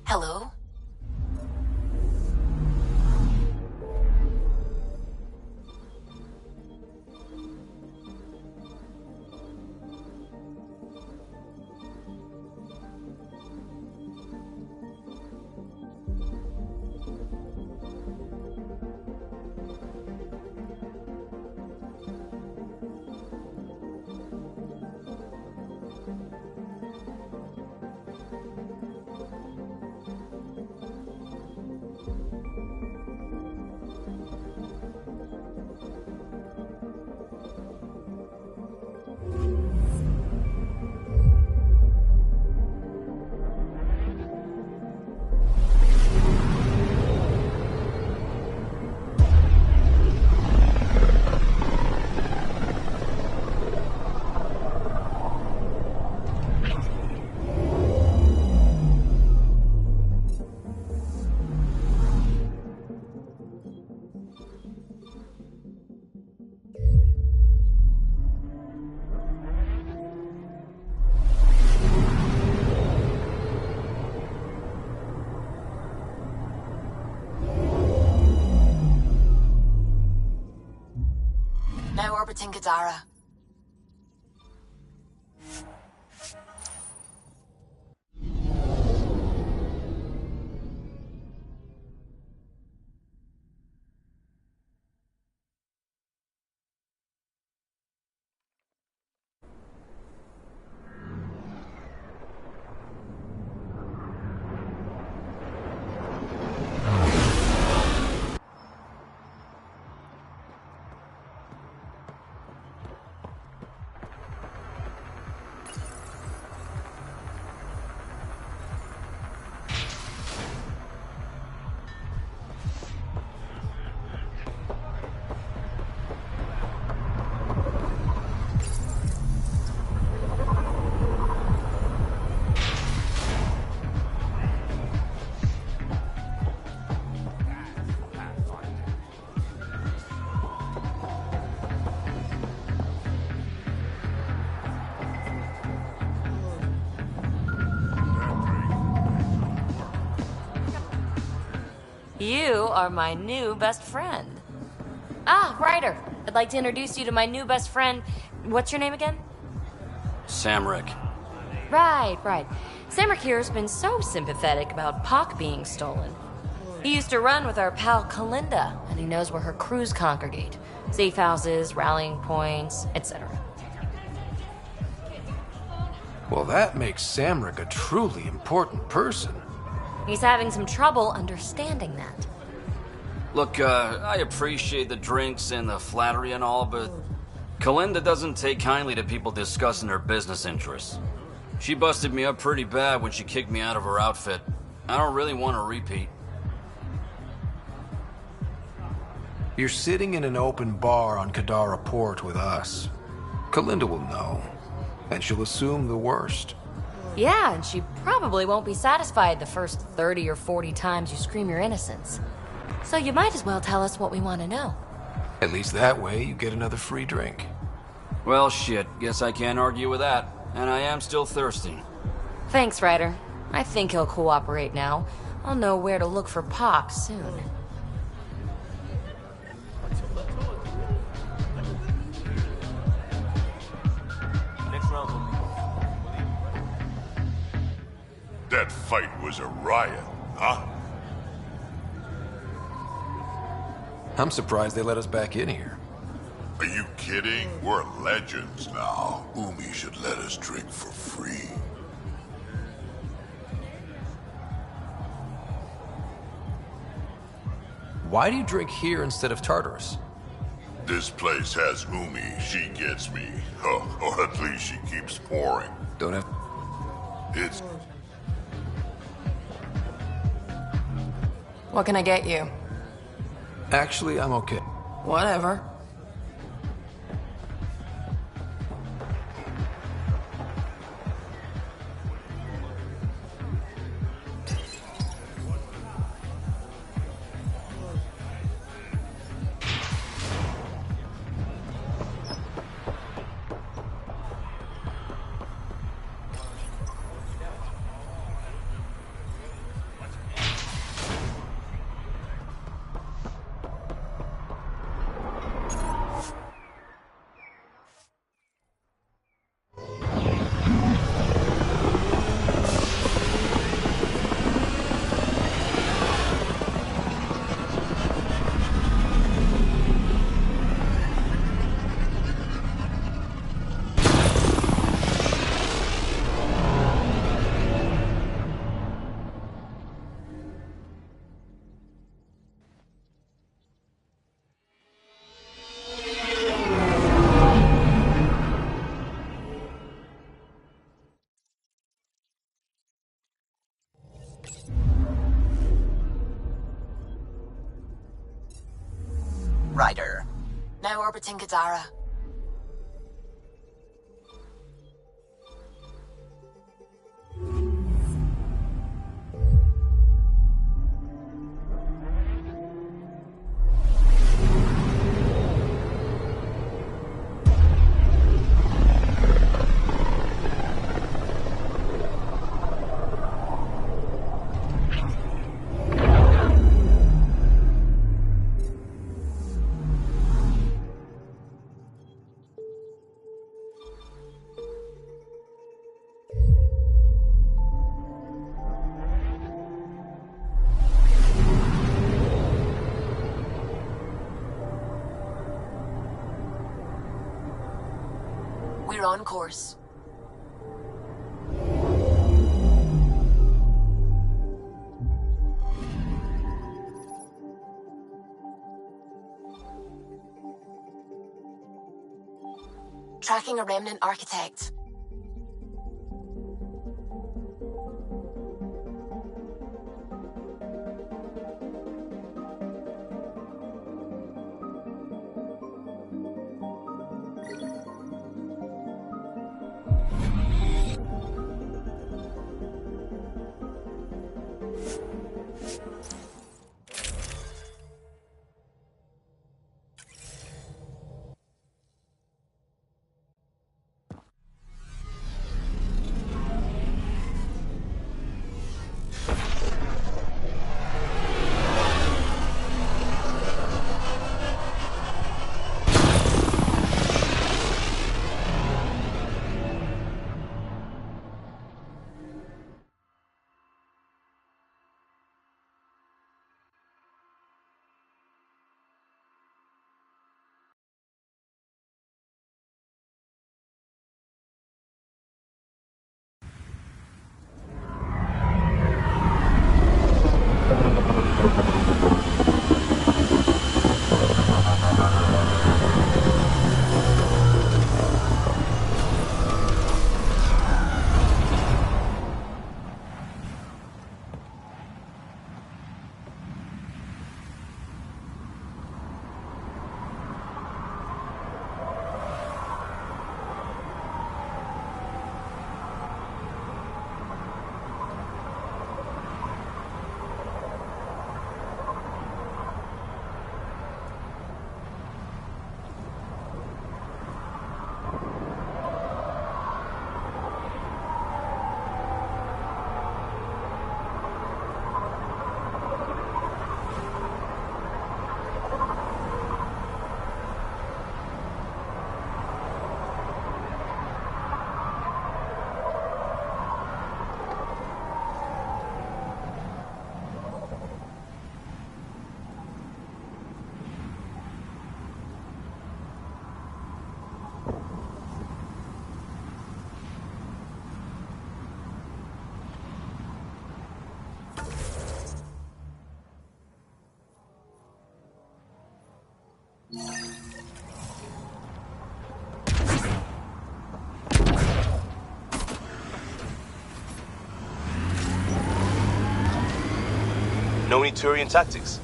Hello? Now orbiting Kadara. You are my new best friend. Ah, Ryder. I'd like to introduce you to my new best friend. What's your name again? Samric. Right. Samric here has been so sympathetic about Pock being stolen. He used to run with our pal Kalinda, and he knows where her crews congregate. Safe houses, rallying points, etc. Well, that makes Samric a truly important person. He's having some trouble understanding that. Look, I appreciate the drinks and the flattery and all, but Kalinda doesn't take kindly to people discussing her business interests. She busted me up pretty bad when she kicked me out of her outfit. I don't really want to repeat. You're sitting in an open bar on Kadara Port with us. Kalinda will know, and she'll assume the worst. Yeah, and she probably won't be satisfied the first 30 or 40 times you scream your innocence. So you might as well tell us what we want to know. At least that way you get another free drink. Well, shit, guess I can't argue with that. And I am still thirsty. Thanks, Ryder. I think he'll cooperate now. I'll know where to look for Pock soon. That fight was a riot, huh? I'm surprised they let us back in here. Are you kidding? We're legends now. Umi should let us drink for free. Why do you drink here instead of Tartarus? This place has Umi. She gets me. Or at least she keeps pouring. Don't have... It's... What can I get you? Actually, I'm okay. Whatever. Ryder. Now orbiting Kadara. We're on course. Tracking a remnant architect. Turian tactics.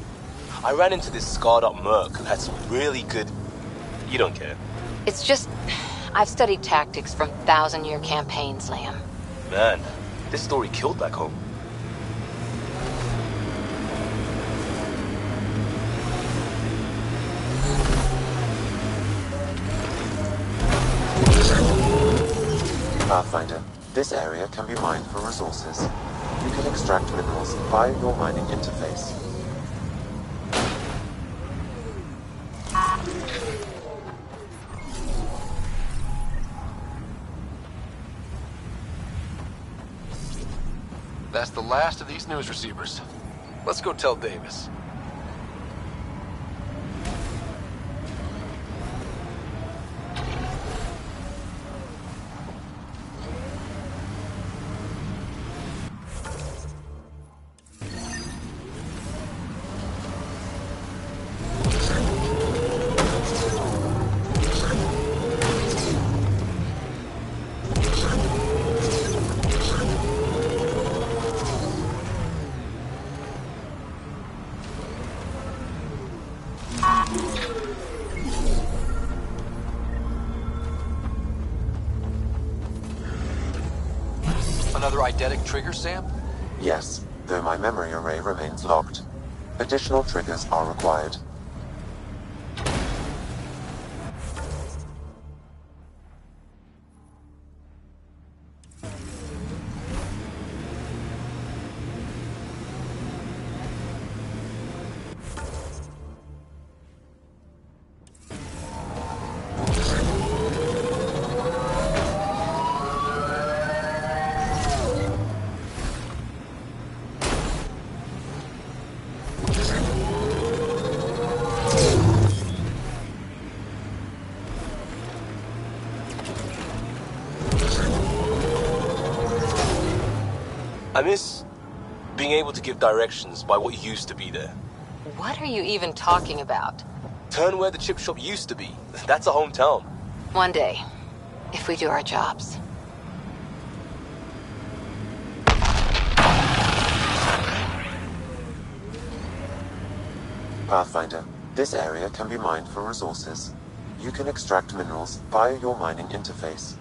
I ran into this scarred-up merc who had some really good... You don't care. It's just... I've studied tactics from 1,000-year campaigns, Liam. Man, this story killed back home. Pathfinder, this area can be mined for resources. You can extract minerals via your mining interface. That's the last of these news receivers. Let's go tell Davis. Another eidetic trigger, Sam? Yes, though my memory array remains locked. Additional triggers are required. I miss being able to give directions by what used to be there. What are you even talking about? Turn where the chip shop used to be. That's a hometown. One day, if we do our jobs. Pathfinder, this area can be mined for resources. You can extract minerals via your mining interface.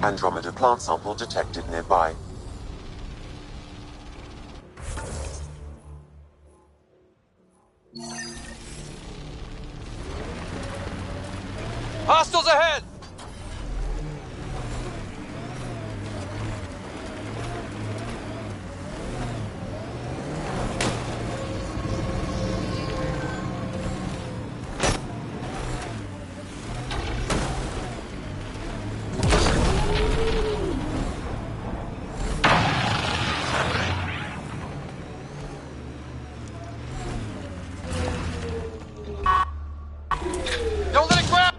Andromeda plant sample detected nearby. Hostiles ahead! Don't let it grab!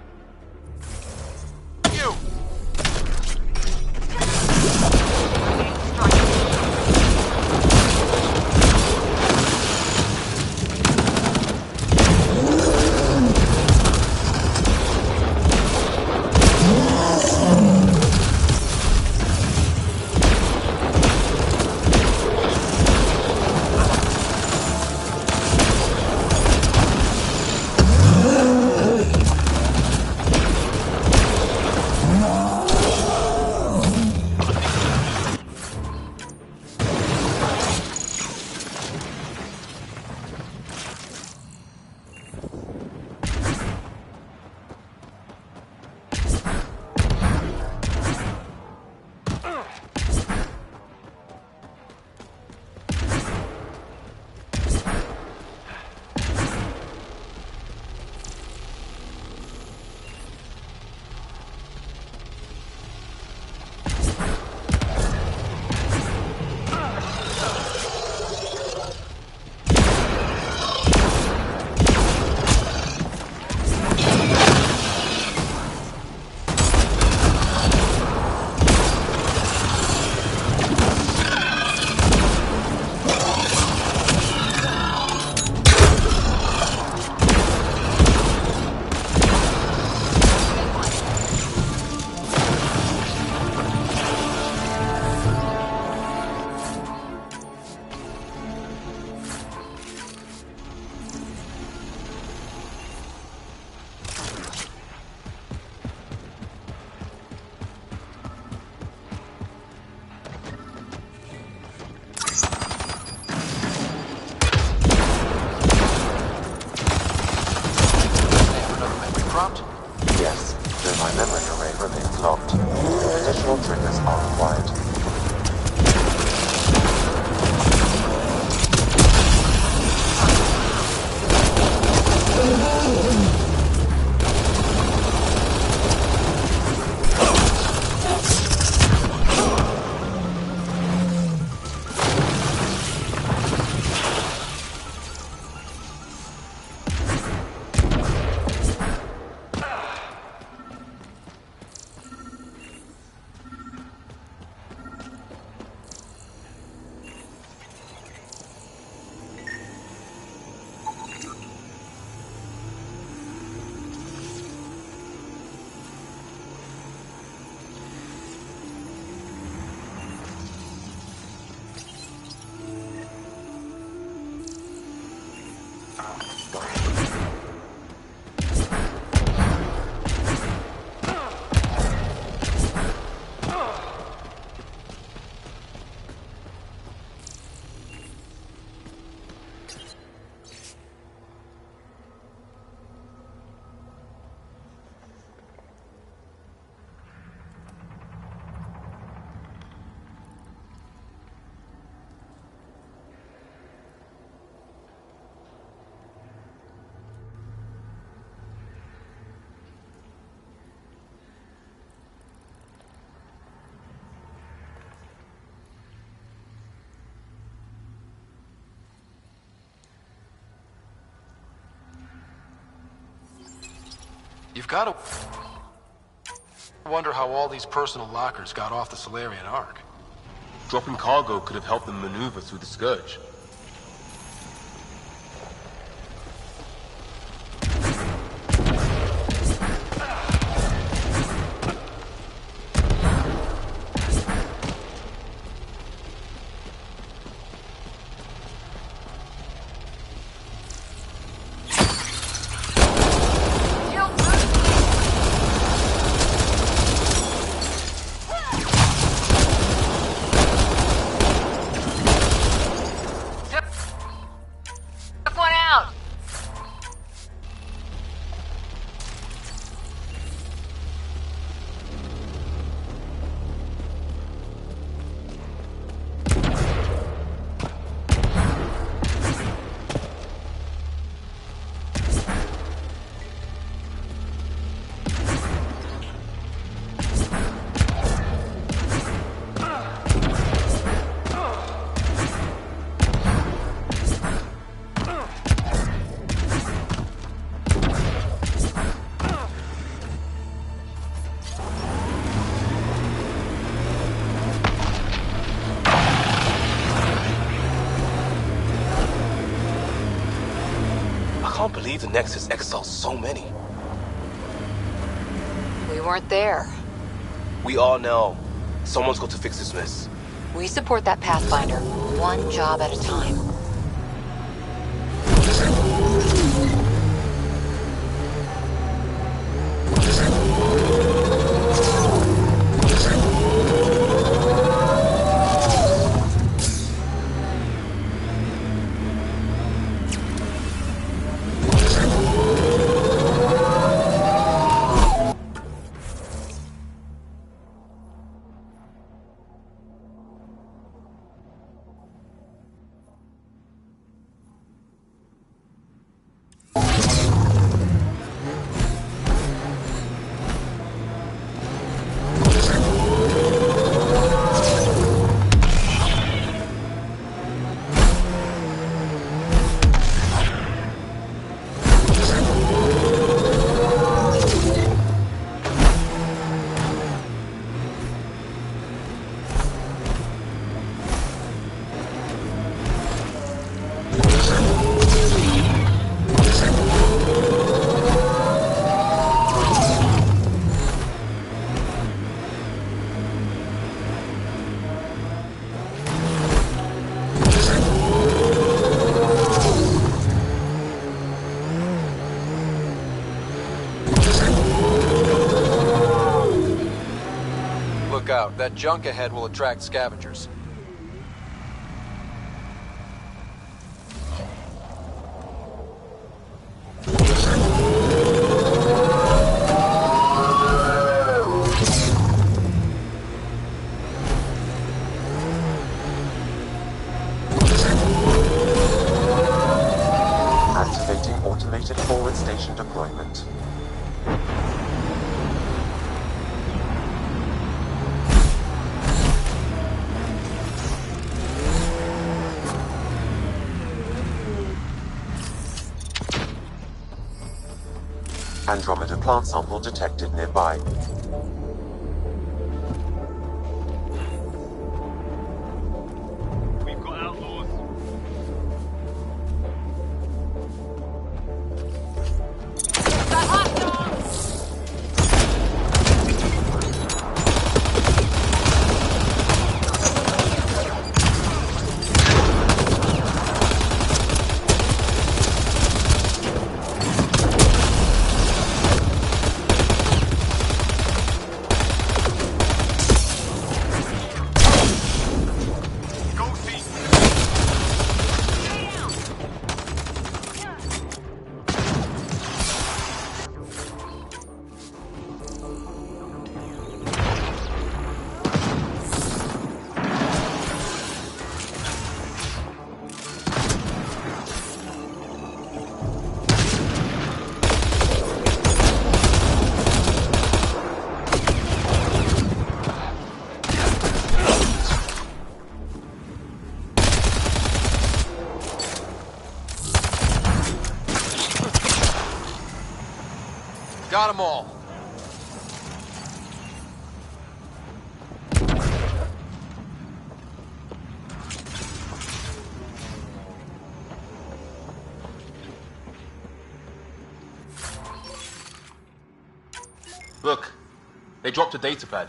You've got to wonder how all these personal lockers got off the Solarian Ark. Dropping cargo could have helped them maneuver through the Scourge. I can't believe the Nexus exiled so many. We weren't there. We all know. Someone's got to fix this mess. We support that Pathfinder, one job at a time. Out. That junk ahead will attract scavengers. Activating automated forward station deployment. Andromeda plant sample detected nearby. We've got outlaws. Got them all. Look, they dropped a data pad.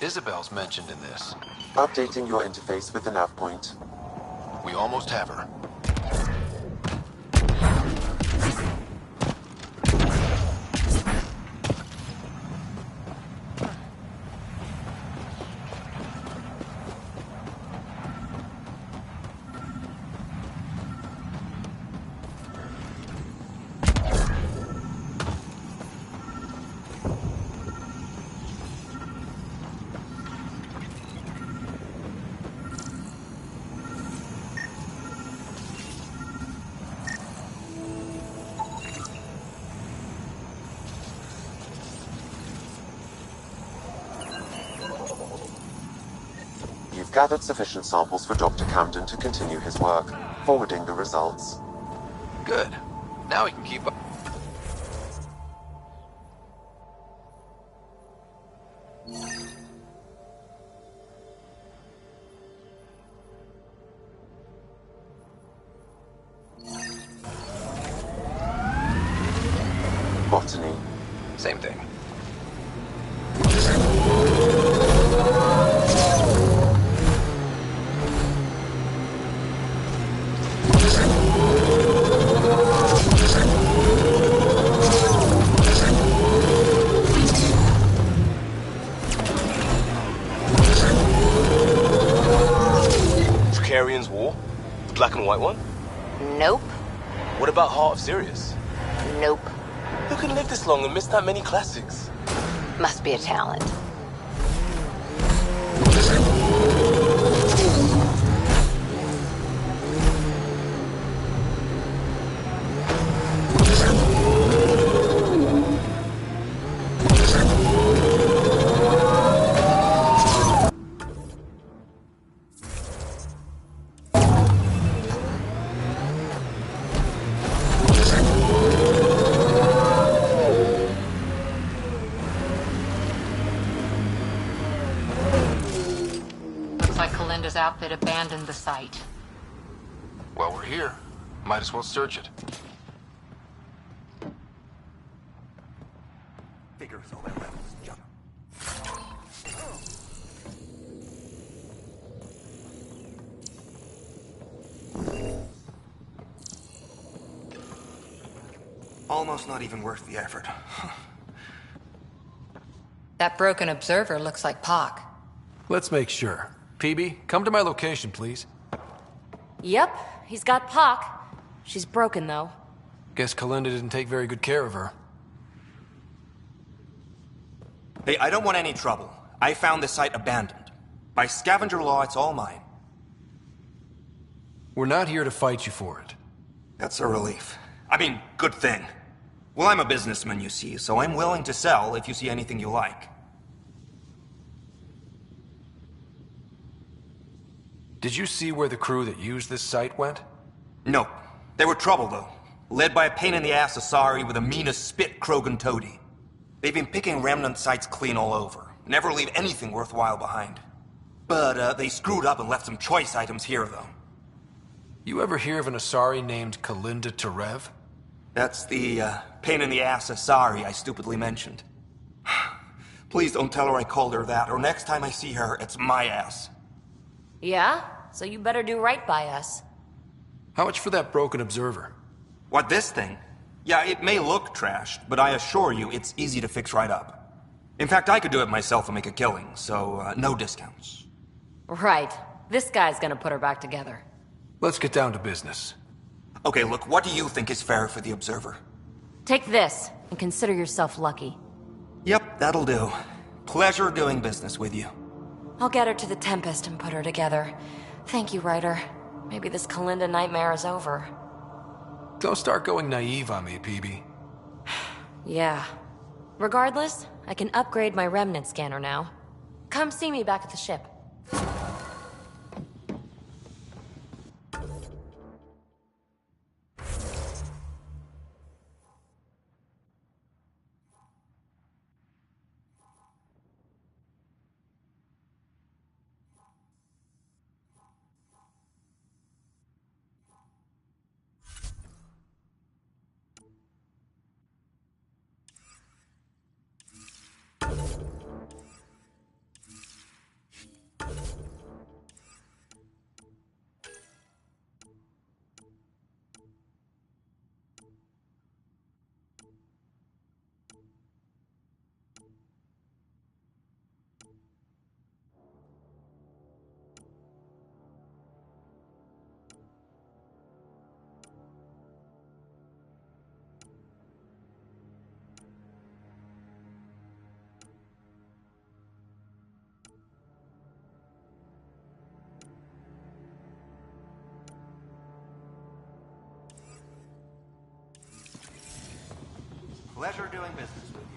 Isabel's mentioned in this. Updating your interface with the nav point. We almost have her. You've gathered sufficient samples for Dr. Camden to continue his work, forwarding the results. Good. Now we can keep up. Botany. Same thing. Dracarian's War? The black and white one? Nope. What about Heart of Sirius? Nope. Who can live this long and miss that many classics? Must be a talent. Outfit abandoned the site. Well, we're here. Might as well search it. Figures all that left was junk. Almost not even worth the effort. That broken observer looks like Pac. Let's make sure. PB, come to my location, please. Yep, he's got Pac. She's broken, though. Guess Kalinda didn't take very good care of her. Hey, I don't want any trouble. I found the site abandoned. By scavenger law, it's all mine. We're not here to fight you for it. That's a relief. I mean, good thing. Well, I'm a businessman, you see, so I'm willing to sell if you see anything you like. Did you see where the crew that used this site went? No. They were trouble, though. Led by a pain-in-the-ass Asari with a mean as spit Krogan toady. They've been picking remnant sites clean all over. Never leave anything worthwhile behind. But, they screwed up and left some choice items here, though. You ever hear of an Asari named Kalinda Terev? That's the, pain-in-the-ass Asari I stupidly mentioned. Please don't tell her I called her that, or next time I see her, it's my ass. Yeah? So you better do right by us. How much for that broken observer? What, this thing? Yeah, it may look trashed, but I assure you it's easy to fix right up. In fact, I could do it myself and make a killing, so no discounts. Right. This guy's gonna put her back together. Let's get down to business. Okay, look, what do you think is fair for the observer? Take this, and consider yourself lucky. Yep, that'll do. Pleasure doing business with you. I'll get her to the Tempest and put her together. Thank you, Ryder. Maybe this Kalinda nightmare is over. Don't start going naive on me, PB. Yeah. Regardless, I can upgrade my remnant scanner now. Come see me back at the ship. Pleasure doing business with you.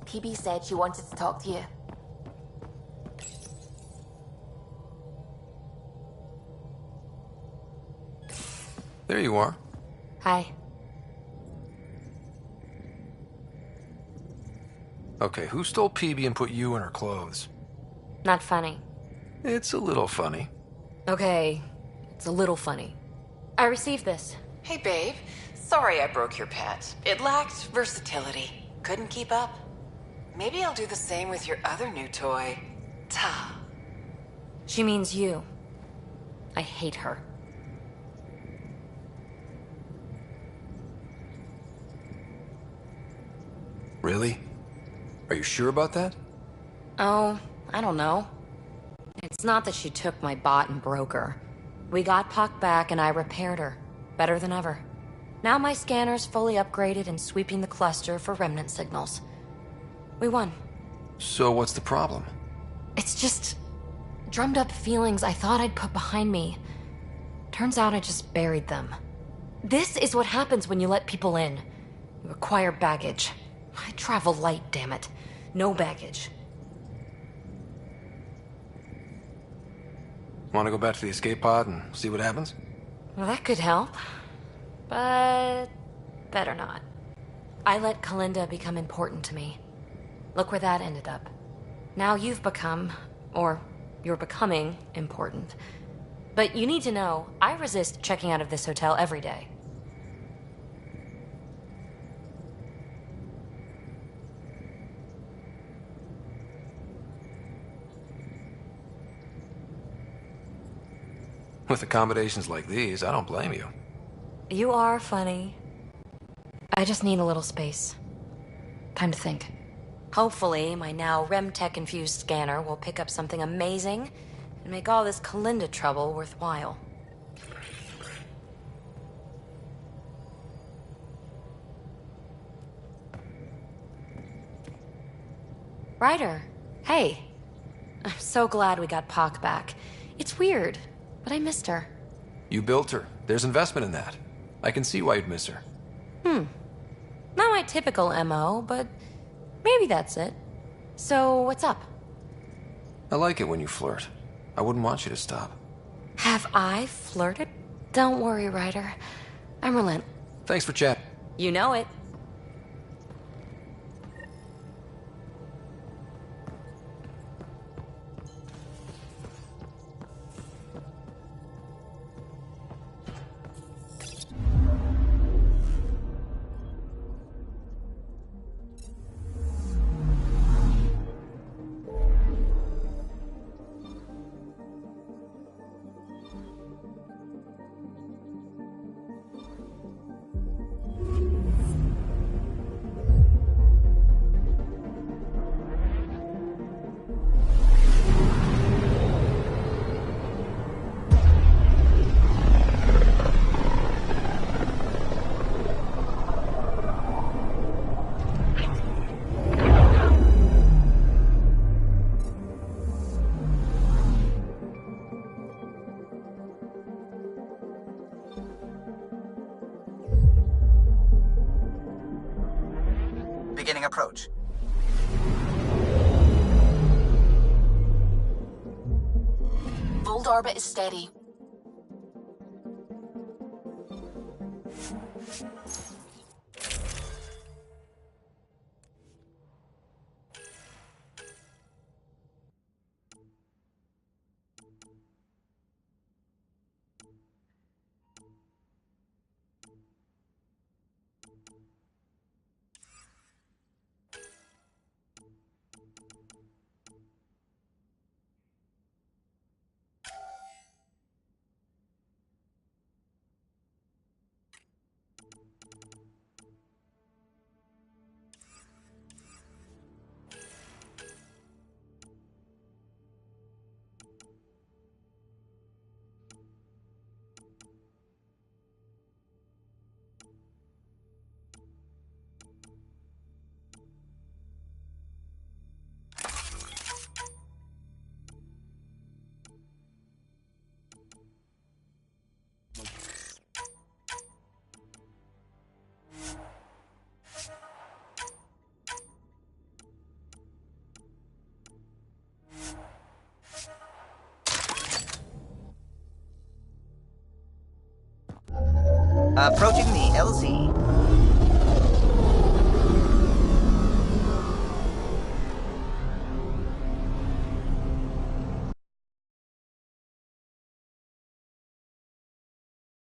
PB said she wanted to talk to you. There you are. Hi. Okay, who stole PB and put you in her clothes? Not funny. It's a little funny. Okay, it's a little funny. I received this. Hey, babe. Sorry I broke your pet. It lacked versatility. Couldn't keep up. Maybe I'll do the same with your other new toy, Ta. She means you. I hate her. Really? Are you sure about that? Oh, I don't know. It's not that she took my bot and broke her. We got Puck back and I repaired her. Better than ever. Now my scanner's fully upgraded and sweeping the cluster for remnant signals. We won. So what's the problem? It's just drummed up feelings I thought I'd put behind me. Turns out I just buried them. This is what happens when you let people in. You acquire baggage. I travel light, damn it. No baggage. Want to go back to the escape pod and see what happens? Well, that could help. But better not. I let Kalinda become important to me. Look where that ended up. Now you've become, or you're becoming, important. But you need to know, I resist checking out of this hotel every day. With accommodations like these, I don't blame you. You are funny. I just need a little space. Time to think. Hopefully, my now RemTech-infused scanner will pick up something amazing and make all this Kalinda trouble worthwhile. Ryder, hey. I'm so glad we got Pac back. It's weird, but I missed her. You built her. There's investment in that. I can see why you'd miss her. Not my typical MO, but maybe that's it. So, what's up? I like it when you flirt. I wouldn't want you to stop. Have I flirted? Don't worry, Ryder. I'm relent. Thanks for chat. You know it. approach. Old orbit is steady. Approaching the LZ.